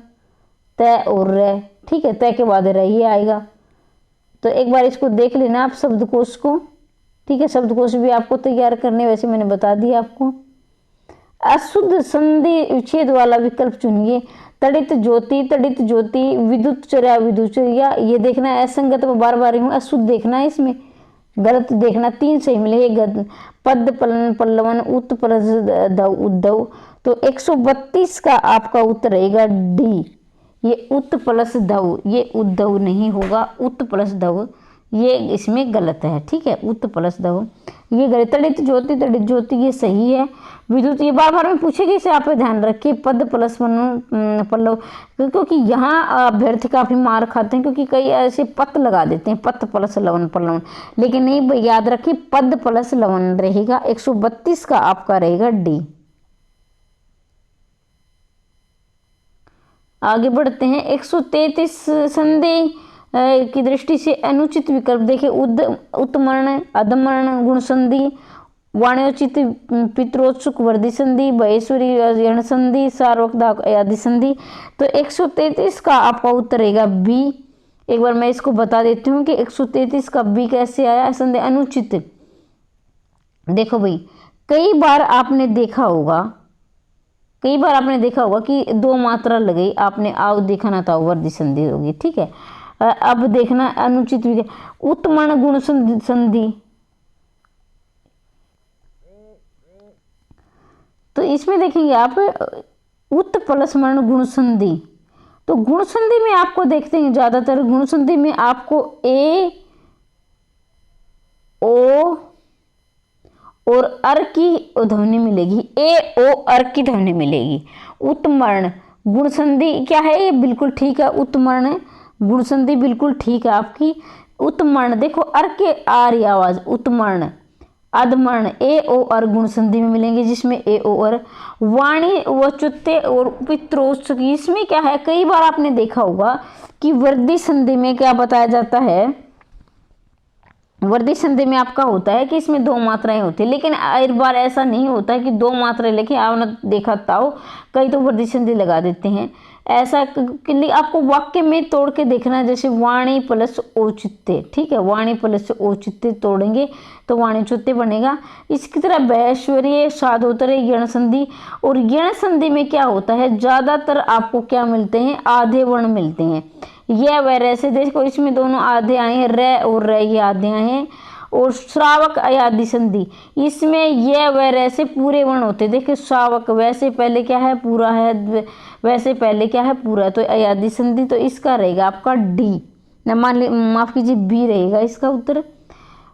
तय और रे, ठीक है। तय के बाद रे ही आएगा। तो एक बार इसको देख लेना आप शब्दकोश को, ठीक है। शब्दकोश भी आपको तैयार करने वैसे मैंने बता दिया आपको। अशुद्ध संधि विच्छेद वाला विकल्प चुनिए। तड़ित ज्योति, तड़ित ज्योति, विद्युत चर्या, विद्युत चर्या, ये देखना है। असंगत बार बार हूँ, अशुद्ध देखना है, इसमें गलत देखना। 3 सही मिलेंगे। पद पलन पल्लवन, उत प्लस दव उद्धव। तो 132 का आपका उत्तर रहेगा डी, ये उत प्लस दव, ये उद्धव नहीं होगा, उत प्लस दव, ये इसमें गलत है, ठीक है। उत प्लस दव ये गलत। तड़ित ज्योति, तड़ित ज्योति ये सही है। विद्युत ये बार बार में पूछेगी, इसे आप ध्यान रखिए। पद प्लस पल्लव, क्योंकि यहाँ अभ्यर्थी काफी मार खाते हैं, क्योंकि कई ऐसे पत लगा देते हैं, पद प्लस लवन पल्लवन, लेकिन नहीं, याद रखिए पद प्लस लवन रहेगा। 132 का आपका रहेगा डी। आगे बढ़ते हैं। 133 संधि की दृष्टि से अनुचित विकल्प देखिए। उत्मर्ण, अधमर्ण, गुण संधि, वाण्योचित, पित्रोत्सुक, वर्धी संधि, भयेश्वरी यण संधि, सार्वक आदि संधि। तो 133 का आपका उत्तर रहेगा बी। एक बार मैं इसको बता देती हूँ कि 133 का बी कैसे आया। संधि अनुचित, देखो भाई कई बार आपने देखा होगा, कई बार आपने देखा होगा कि 2 मात्रा लगी, आपने आव देखा ना था, वर्धी संधि होगी, ठीक है। अब देखना अनुचित विकल्प। उत्मर्ण गुण संधि, तो इसमें देखेंगे आप उत प्लस मर्ण गुण संधि। तो गुण संधि में आपको देखते हैं ज्यादातर गुण संधि में आपको ए ओ और अर की ध्वनि मिलेगी, ए ओ अर की ध्वनि मिलेगी। उत्मर्ण गुण संधि क्या है, ये बिल्कुल ठीक है। उत्मर्ण गुण संधि बिल्कुल ठीक है आपकी। उत्मर्ण देखो अर के आर की आवाज, उत्मर्ण। अधमर्ण ए ओ अर गुण संधि में मिलेंगे, जिसमें ए ओ अर। वाणी व चुत्ते और पित्रोत्सुक, इसमें क्या है, कई बार आपने देखा होगा कि वर्धी संधि में क्या बताया जाता है, वर्धी संधि में आपका होता है कि इसमें 2 मात्राएं होती है, लेकिन हर बार ऐसा नहीं होता है कि 2 मात्राएं लेके आपने देखा ताओ, कई तो वर्धी संधि लगा देते हैं। ऐसा आपको वाक्य में तोड़ के देखना है, जैसे वाणी प्लस औचित्य, ठीक है। वाणी प्लस औचित्य तोड़ेंगे तो वाणी चुत्य बनेगा। इसकी तरह वैश्वर्य, साधोत्तर, यण संधि। और यण संधि में क्या होता है, ज्यादातर आपको क्या मिलते हैं, आधे वर्ण मिलते हैं। यह व रे से देखो इसमें दोनों आधे आए हैं, रे और रे ये आधे आए हैं। और श्रावक अयादि संधि, इसमें यह व रे से पूरे वर्ण होते हैं। देखिए श्रावक वैसे पहले क्या है, पूरा है, वैसे पहले क्या है, पूरा। तो अयादि संधि, तो इसका रहेगा आपका डी, माफ कीजिए बी रहेगा इसका उत्तर।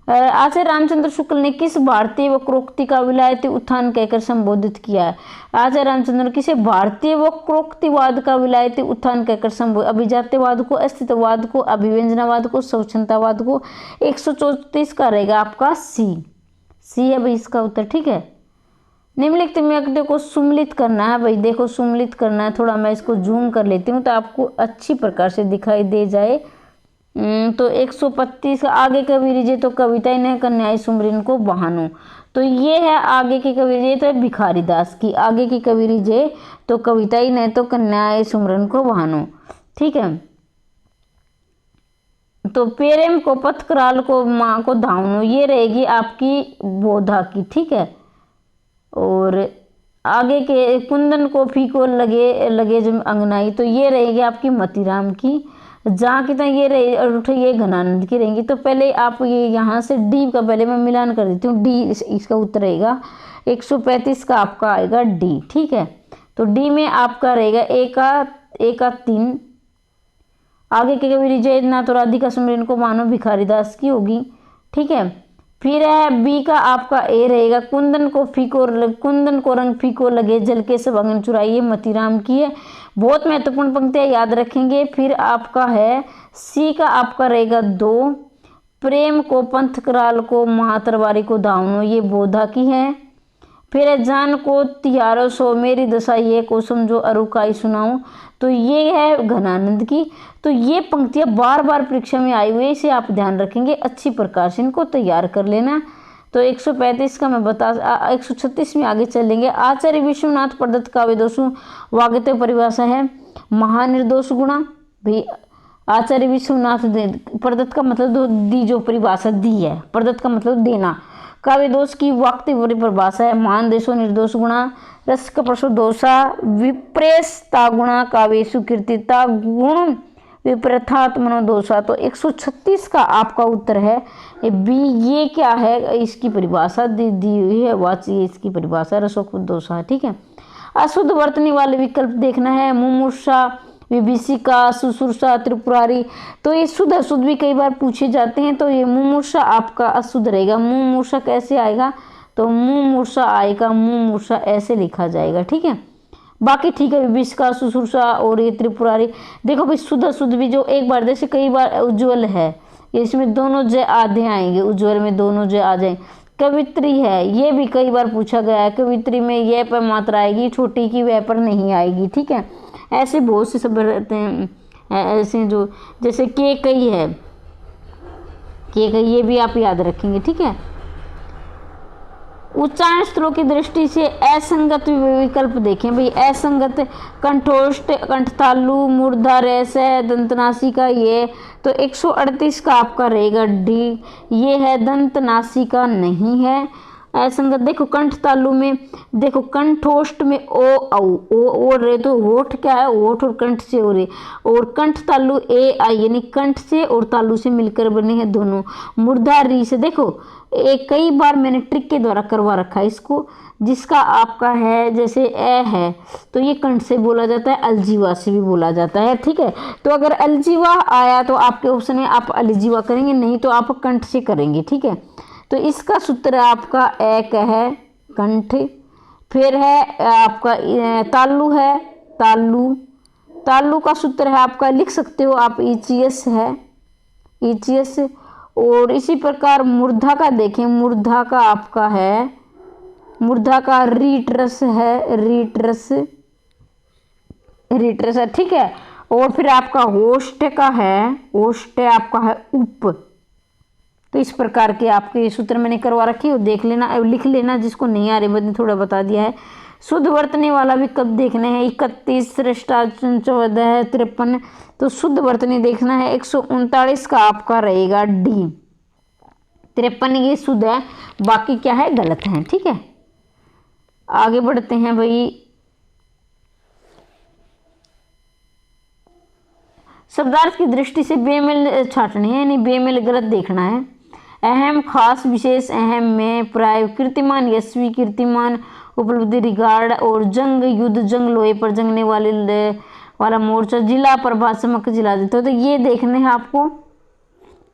आचार्य रामचंद्र शुक्ल ने किस भारतीय वक्रोक्ति का विलायती उत्थान कहकर संबोधित किया है। आचार्य रामचंद्र किसे भारतीय वक्रोक्तिवाद का विलायती उत्थान कहकर संबोधित, अभिजात्यवाद को, अस्तित्ववाद को, अभिव्यंजनावाद को, स्वच्छंदतावाद को। 134 का रहेगा आपका सी, सी है भाई इसका उत्तर, ठीक है। निम्नलिखित में को सुम्मिलित करना है भाई, देखो सुम्मिलित करना है, थोड़ा मैं इसको जूम कर लेती हूँ तो आपको अच्छी प्रकार से दिखाई दे जाए। तो 125 आगे कवि रिजे तो कविताएं न कन्याई सुमरिन को बहानो। तो ये है आगे की कवि रिजे तो भिखारी दास की, आगे की कवि रिजे तो कविताएं न तो कन्याई सुमरिन को बहानो, ठीक है। तो प्रेम को पथकराल को माँ को धावनो, ये रहेगी आपकी बोधा की, ठीक है। और आगे के कुंदन को फीको लगे लगे जब अंगनाई, तो ये रहेगी आपकी मतीराम की। जहाँ कितना ये रहे ये घनानंद की रहेंगी। तो पहले आप ये यहाँ से डी का पहले मैं मिलान कर देती हूँ, डी इसका उत्तर रहेगा 135 का आपका आएगा डी, ठीक है। तो डी में आपका रहेगा ए का 3, आगे के कवि रिजय ना तो राधिका सुमरिन को मानो भिखारीदास की होगी, ठीक है। फिर है बी का आपका ए रहेगा कुंदन को रंग फीको लगे जल के सब अंगन चुराइए, मतीराम की है। बहुत महत्वपूर्ण पंक्तियां याद रखेंगे। फिर आपका है सी का आपका रहेगा 2, प्रेम को पंथ कराल को महातरवारी को धावनो, ये बोधा की है। फिर है जान को तिहारो सो मेरी दशा ये को समझो अरुकाई सुनाऊं, तो ये है घनानंद की। तो ये पंक्तियां बार बार परीक्षा में आई हुई है, इसे आप ध्यान रखेंगे, अच्छी प्रकार से इनको तैयार कर लेना। तो 135 का मैं 136 में आगे चलेंगे। आचार्य विश्वनाथ प्रदत्त काव्य दोषों वाग्यते परिभाषा है महानिर्दोष गुणा। भाई आचार्य विश्वनाथ प्रदत्त का मतलब दी जो परिभाषा दी है, प्रदत्त का मतलब देना। काव्य दोष की वाक्य परिभाषा है महान देशो निर्दोष गुणा रस कपशो दोषा विप्रेसता गुणा काव्येषु कीर्तिता गुण विप्रथात मनोदोषा। तो 136 का आपका उत्तर है बी। ये क्या है, इसकी परिभाषा दी हुई है, वाची इसकी परिभाषा रसोक्त दोषा, ठीक है। अशुद्ध वर्तनी वाले विकल्प देखना है मुमुर्षा विभीषिका सुसुरसा त्रिपुरारी। तो ये शुद्ध अशुद्ध भी कई बार पूछे जाते हैं, तो ये मुमुर्षा आपका अशुद्ध रहेगा। मुमुर्षा कैसे आएगा, तो मुमुर्षा आएगा, मुमुर्षा ऐसे लिखा जाएगा, ठीक है। बाकी ठीक है, विभीषिका सुसुरसा और ये त्रिपुरारी। देखो भाई शुद्ध अशुद्ध भी जो एक बार जैसे कई बार उज्ज्वल है, इसमें दोनों जय आधे आएंगे, उज्ज्वल में दोनों जय आ जाएंगे। कवित्री है, ये भी कई बार पूछा गया है, कवित्री में यह पर मात्रा आएगी, छोटी की वह पर नहीं आएगी, ठीक है। ऐसे बहुत से शब्द रहते हैं ऐसे जो जैसे के कई है, के कई, ये भी आप याद रखेंगे, ठीक है। उच्चारण स्तरों की दृष्टि से असंगत विकल्प देखें भाई। असंगत कंठोष्ठ कंठतालु मूर्धा रेस है दंतनासी का ये, तो 138 का आपका रहेगा डी। ये है दंतनासी का नहीं है असंगत। देखो कंठ तालु में देखो कंठोष्ठ में ओ औ ओ रे, तो होठ क्या है, होठ और कंठ से हो रे, और कंठ तालु ए आई यानी कंठ से और तालु से मिलकर बने हैं दोनों। मूर्धा री से देखो एक कई बार मैंने ट्रिक के द्वारा करवा रखा है इसको, जिसका आपका है जैसे ए है तो ये कंठ से बोला जाता है, अलजीवा से भी बोला जाता है, ठीक है। तो अगर अलजीवा आया तो आपके ऑप्शन में आप अलजीवा करेंगे, नहीं तो आप कंठ से करेंगे, ठीक है। तो इसका सूत्र आपका एक है कंठ। फिर है आपका तालु है, तालु तालु का सूत्र है आपका, लिख सकते हो आप, ईचीएस है, ईचीएस। और इसी प्रकार मूर्धा का देखें, मूर्धा का आपका है, मूर्धा का रीटरस है, रीटरस रीटरस है, ठीक है। और फिर आपका होस्ट का है, होस्ट आपका है उप। तो इस प्रकार के आपके सूत्र मैंने करवा रखी है, देख लेना, लिख लेना, जिसको नहीं आ रही मैंने थोड़ा बता दिया है। शुद्ध वर्तनी वाला विकल्प देखने हैं 31 14 है 53, तो शुद्ध वर्तनी देखना है 139 का आपका रहेगा डी। 53 ये शुद्ध है, बाकी क्या है गलत है, ठीक है। आगे बढ़ते हैं भाई। शब्दार्थ की दृष्टि से बेमेल छाटनी है, यानी बेमेल गलत देखना है। अहम खास विशेष अहम में प्राय कीर्तिमान यशवी कीर्तिमान उपलब्धि रिगार्ड और जंग युद्ध जंग लोहे पर जंगने वाला मोर्चा जिला प्रभात चमक जिला देते हो, तो ये देखने हैं आपको,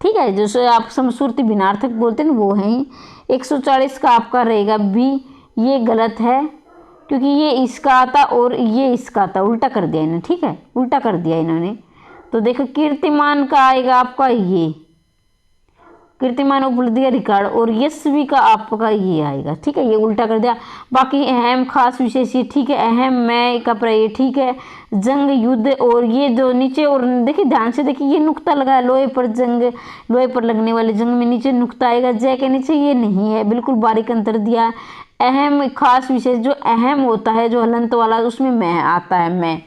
ठीक है। जैसे आप समसूर्ति भिन्नार्थक बोलते हैं ना वो है। 140 का आपका रहेगा बी। ये गलत है क्योंकि ये इसका आता और ये इसका आता, उल्टा कर दिया इन्होंने, ठीक है, उल्टा कर दिया इन्होंने। तो देखो कीर्तिमान का आएगा आपका ये कीर्तिमान उपलब्धि रिकॉर्ड, और यशवी का आपका ये आएगा, ठीक है, ये उल्टा कर दिया। बाकी अहम खास विशेष ये ठीक है, अहम में का ये ठीक है, जंग युद्ध और ये जो नीचे, और देखिए ध्यान से देखिए ये नुक्ता लगा है, लोहे पर जंग, लोहे पर लगने वाले जंग में नीचे नुक्ता आएगा, जय के नीचे ये नहीं है, बिल्कुल बारीक अंतर दिया है। अहम खास विशेष जो अहम होता है जो हलंत वाला उसमें मैं आता है, मैं,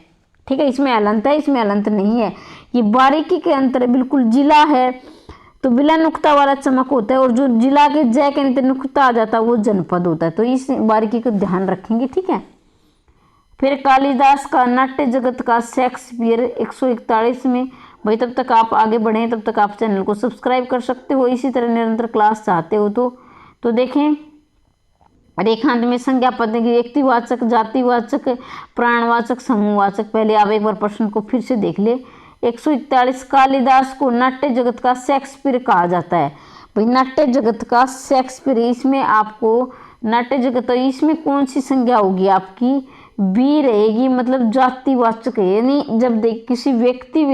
ठीक है, इसमें हलंत है, इसमें हलंत नहीं है, ये बारीकी के अंतर है बिल्कुल। जिला है तो बिना नुक्ता वाला चमक होता है, और जो जिला के जय के नीचे नुक्ता आ जाता है वो जनपद होता है, तो इस बारीकी को ध्यान रखेंगे, ठीक है। फिर कालिदास का नाट्य जगत का शेक्सपियर 141 में। भाई तब तक आप आगे बढ़ें, तब तक आप चैनल को सब्सक्राइब कर सकते हो, इसी तरह निरंतर क्लास चाहते हो तो देखें। रेखांत में संज्ञा पद की व्यक्तिवाचक जातिवाचक प्राणवाचक समूहवाचक। पहले आप एक बार प्रश्न को फिर से देख ले। 141 कालिदास को नाट्य जगत का शेक्सपियर कहा जाता है। भाई नाट्य जगत का शेक्सपियर, इसमें आपको नाट्य जगत, तो इसमें कौन सी संज्ञा होगी आपकी, बी रहेगी, मतलब जातिवाचक है, यानी जब देख किसी व्यक्ति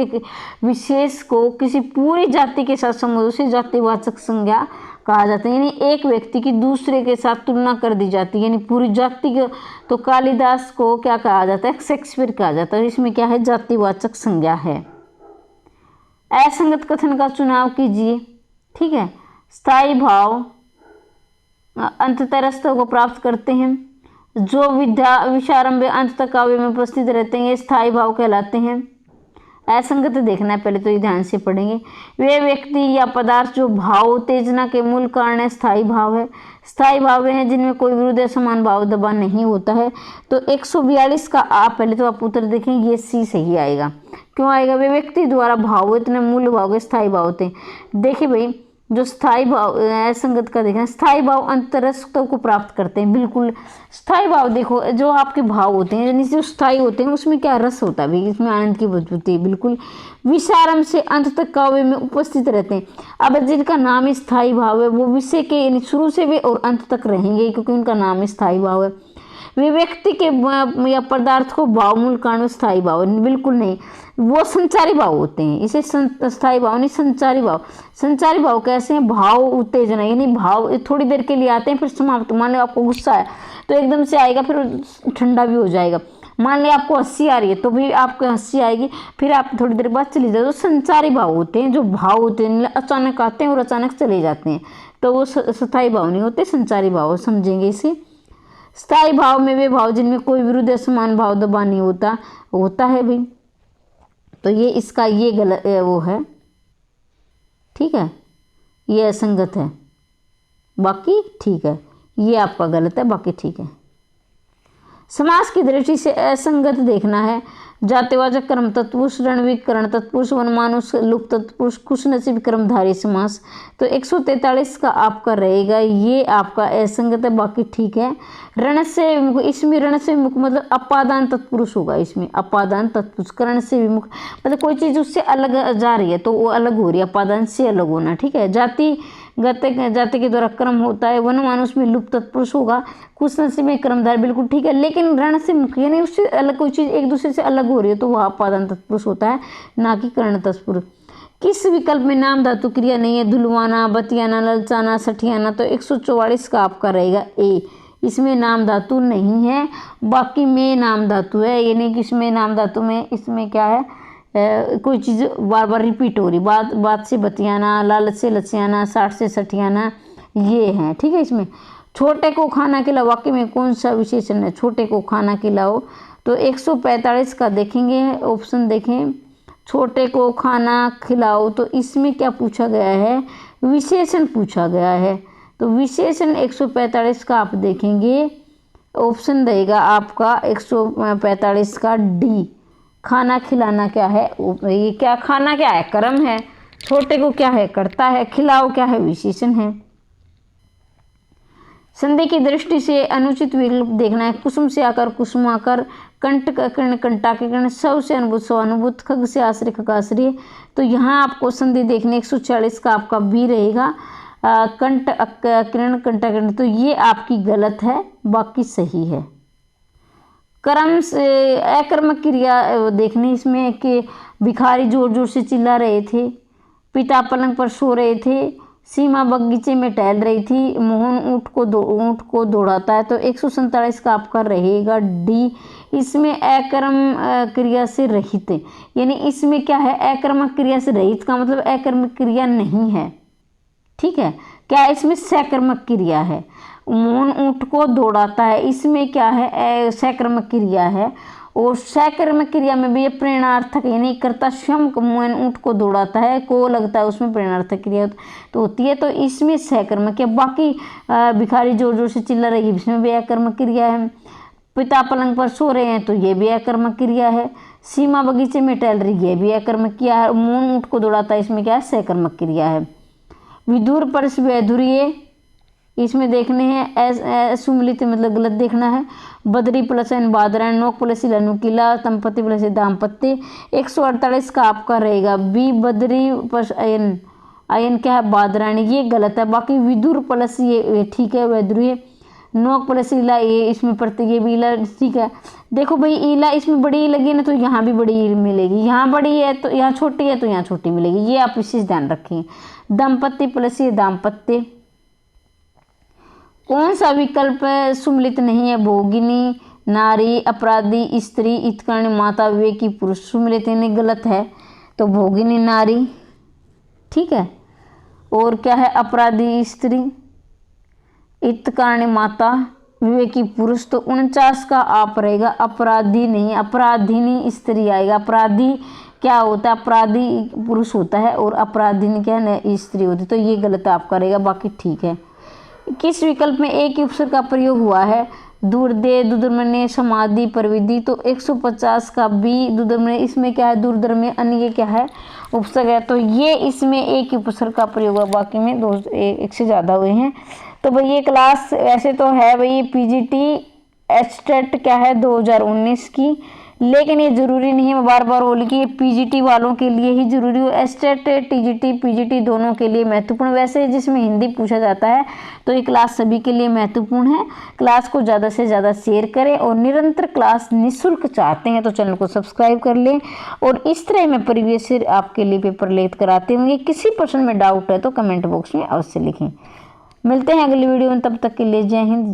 विशेष को किसी पूरी जाति के साथ संबंध उसे जातिवाचक संज्ञा कहा जाता है, यानी एक व्यक्ति की दूसरे के साथ तुलना कर दी जाती है, यानी पूरी जाति को। तो कालिदास को क्या कहा जाता है, शेक्सपियर कहा जाता है। इसमें क्या है, जातिवाचक संज्ञा है। असंगत कथन का चुनाव कीजिए। ठीक है, स्थायी भाव अंततरस्तों को प्राप्त करते हैं। जो विचारंभ अंत तक काव्य में उपस्थित रहते हैं ये स्थायी भाव कहलाते हैं। असंगत देखना है, पहले तो ये ध्यान से पढ़ेंगे। वे व्यक्ति या पदार्थ जो भाव उत्तेजना के मूल कारण है, स्थायी भाव है। स्थायी भाव हैं जिनमें कोई विरुद्ध या समान भाव दबा नहीं होता है। तो 142 का आप पहले तो आप उत्तर देखें, ये सी सही आएगा। क्यों आएगा, वे व्यक्ति द्वारा भाव इतने मूल भाव के स्थायी भाव होते हैं। देखिए भाई, जो स्थायी भाव असंगत का देखना, स्थायी भाव अंतरस्तों को प्राप्त करते हैं। बिल्कुल स्थायी भाव देखो, जो आपके भाव होते हैं यानी जो स्थायी होते हैं उसमें क्या रस होता है भाई, इसमें आनंद की अनुभूति बिल्कुल विषयारंभ से अंत तक काव्य में उपस्थित रहते हैं। अब जिनका नाम स्थायी भाव है वो विषय के यानी शुरू से भी और अंत तक रहेंगे, क्योंकि उनका नाम स्थायी भाव है। वे व्यक्ति के या पदार्थ को भाव मूल कारण स्थायी भाव बिल्कुल नहीं, वो संचारी भाव होते हैं। इसे स्थायी भाव नहीं, संचारी भाव। संचारी भाव कैसे हैं, भाव उत्तेजना, यानी भाव थोड़ी देर के लिए आते हैं फिर समाप्त। मान लो आपको गुस्सा है तो एकदम से आएगा फिर ठंडा भी हो जाएगा। मान लो आपको हंसी आ रही है तो भी आपको हंसी आएगी फिर आप थोड़ी देर बाद चली जाए। तो संचारी भाव होते हैं, जो भाव होते हैं अचानक आते हैं और अचानक चले जाते हैं, तो वो स्थायी भाव नहीं होते, संचारी भाव समझेंगे इसे। स्थायी भाव में वे भाव जिनमें कोई विरुद्ध या समान भाव दबा नहीं होता है भाई। तो ये इसका ये गलत वो है, ठीक है, ये असंगत है, बाकी ठीक है। ये आपका गलत है, बाकी ठीक है। समास की दृष्टि से असंगत देखना है। जातिवाचक कर्म तत्पुरुष, रणविकरण तत्पुरुष, वनमानुष लुक तत्पुरुष, खुशनसीब कर्मधारी समास। तो 143 का आपका रहेगा, ये आपका असंगत है, बाकी ठीक है। रण से विमुख, इसमें रण से विमुख मतलब अपादान तत्पुरुष होगा। इसमें अपादान तत्पुरुष, करण से विमुख मतलब कोई चीज़ उससे अलग जा रही है तो वो अलग हो रही है, अपादान से अलग होना। ठीक है, जाति के द्वारा कर्म होता है। वनमानुष में लुप्त तत्पुरुष होगा, खुशनसीब में कर्मधार, बिल्कुल ठीक है। लेकिन रण से मुख यानी उससे अलग कोई चीज़ एक दूसरे से अलग हो रही है तो वह अपादान तत्पुरुष होता है, ना कि कर्ण तत्पुरुष। किस विकल्प में नाम धातु क्रिया नहीं है, धुलवाना, बतियाना, ललचाना, सठियाना। तो 144 का आपका रहेगा ए, इसमें नाम धातु नहीं है, बाकी में नाम धातु है। यानी कि इसमें नाम धातु में इसमें क्या है, कोई चीज़ बार बार रिपीट हो रही, बात से बतियाना, लालच से लचियाना, साठ से सठियाना, ये है। ठीक है, इसमें छोटे को खाना खिलाओ वाक्य में कौन सा विशेषण है, छोटे को खाना खिलाओ। तो 145 का देखेंगे, ऑप्शन देखें, छोटे को खाना खिलाओ। तो इसमें क्या पूछा गया है, विशेषण पूछा गया है। तो विशेषण 145 का आप देखेंगे, ऑप्शन रहेगा आपका 145 का डी। खाना खिलाना क्या है, ये क्या, खाना क्या है, कर्म है। छोटे को क्या है, कर्ता है। खिलाओ क्या है, विशेषण है। संधि की दृष्टि से अनुचित विकल्प देखना है। कुसुम से आकर कुसुमाकर, कंट कर्ण कंटाकर्ण, सव से अनुभूत स्वानुभूत, खग से आश्रय खगाश्रय। तो यहाँ आपको संधि देखने 146 का आपका बी रहेगा, कंट किरण कंटाकर्ण। तो ये आपकी गलत है, बाकी सही है। कर्म से अकर्मक क्रिया देखनी इसमें कि भिखारी जोर जोर से चिल्ला रहे थे, पिता पलंग पर सो रहे थे, सीमा बगीचे में टहल रही थी, मोहन ऊँट को दौड़ाता है। तो 147 का आपका रहेगा डी, इसमें अकर्म क्रिया से रहित, यानी इसमें क्या है, अकर्मक क्रिया से रहित का मतलब अकर्मक क्रिया नहीं है। ठीक है, क्या इसमें सकर्मक क्रिया है। मोहन ऊँट को दौड़ाता है, इसमें क्या है, सकर्मक क्रिया है। और सकर्मक क्रिया में भी ये प्रेरणार्थक यानी कर्ता स्वयं मोहन ऊँट को दौड़ाता है, को लगता है उसमें प्रेरणार्थक क्रिया तो होती है। तो इसमें सकर्मक है। बाकी भिखारी जोर जोर से चिल्ला रही है, इसमें भी अकर्मक क्रिया है। पिता पलंग पर सो रहे हैं तो ये भी अकर्मक क्रिया है। सीमा बगीचे में टहल रही है, भी अकर्मक क्रिया है। मोहन ऊँट को दौड़ाता है, इसमें क्या है, सकर्मक क्रिया है। विदुर परस वैधुर्य इसमें देखने हैं, सुमिलित मतलब गलत देखना है। बदरी प्लस एन बादरायण, नोक प्लस अनुकिला, दंपति प्लस दाम्पत्य। 148 का आपका रहेगा बी, बदरी प्लस अयन, अयन क्या है, बादरायण, ये गलत है। बाकी विदुर प्लस ये ठीक है, वैधुर्य। नोक प्लस ईला, ये इसमें पड़ती है, भी ईला ठीक है। देखो भाई ईला इसमें बड़ी लगी ना तो यहाँ भी बड़ी मिलेगी, यहाँ बड़ी है तो यहाँ छोटी है तो यहाँ छोटी मिलेगी, ये आप विशेष ध्यान रखें। दंपत्ति प्लस ये दाम्पत्य, कौन सा विकल्प सुमिलित नहीं है? भोगिनी नारी, अपराधी स्त्री, इत्कर्ण माता, विवेकी पुरुष। सुमिलित नहीं, गलत है, तो भोगिनी नारी, ठीक है। और क्या है? अपराधी स्त्री, इत्कर्ण माता, विवेकी पुरुष। तो 49 का आप रहेगा अपराधी नहीं, अपराधिनी स्त्री आएगा। अपराधी क्या होता है? अपराधी पुरुष होता है और अपराधिनी क्या है? स्त्री होती है। तो ये गलत आपका रहेगा, बाकी ठीक है। किस विकल्प में एक ही उपसर्ग का प्रयोग हुआ है? दूरदे, दुर्दम्य, समाधि, प्रविधि। तो 150 का बी दुर्दम्य, इसमें क्या है? दुर्दम्य, अन्य क्या है? उपसर्ग है। तो ये इसमें एक ही उपसर्ग का प्रयोग हुआ, बाकी में एक से ज़्यादा हुए हैं। तो भाई ये क्लास ऐसे तो है भाई पीजीटी एस्टेट क्या है 2019 की, लेकिन ये ज़रूरी नहीं है। मैं बार बार बोली कि ये पीजीटी वालों के लिए ही ज़रूरी हो। एस्टेट, टीजीटी, पीजीटी दोनों के लिए महत्वपूर्ण। वैसे जिसमें हिंदी पूछा जाता है तो ये क्लास सभी के लिए महत्वपूर्ण है। क्लास को ज़्यादा से ज़्यादा शेयर करें और निरंतर क्लास निःशुल्क चाहते हैं तो चैनल को सब्सक्राइब कर लें। और इस तरह मैं प्रीवियस ईयर आपके लिए पेपर लेकर आते होंगे। किसी प्रश्न में डाउट है तो कमेंट बॉक्स में अवश्य लिखें। मिलते हैं अगली वीडियो में, तब तक के लिए जय हिंद।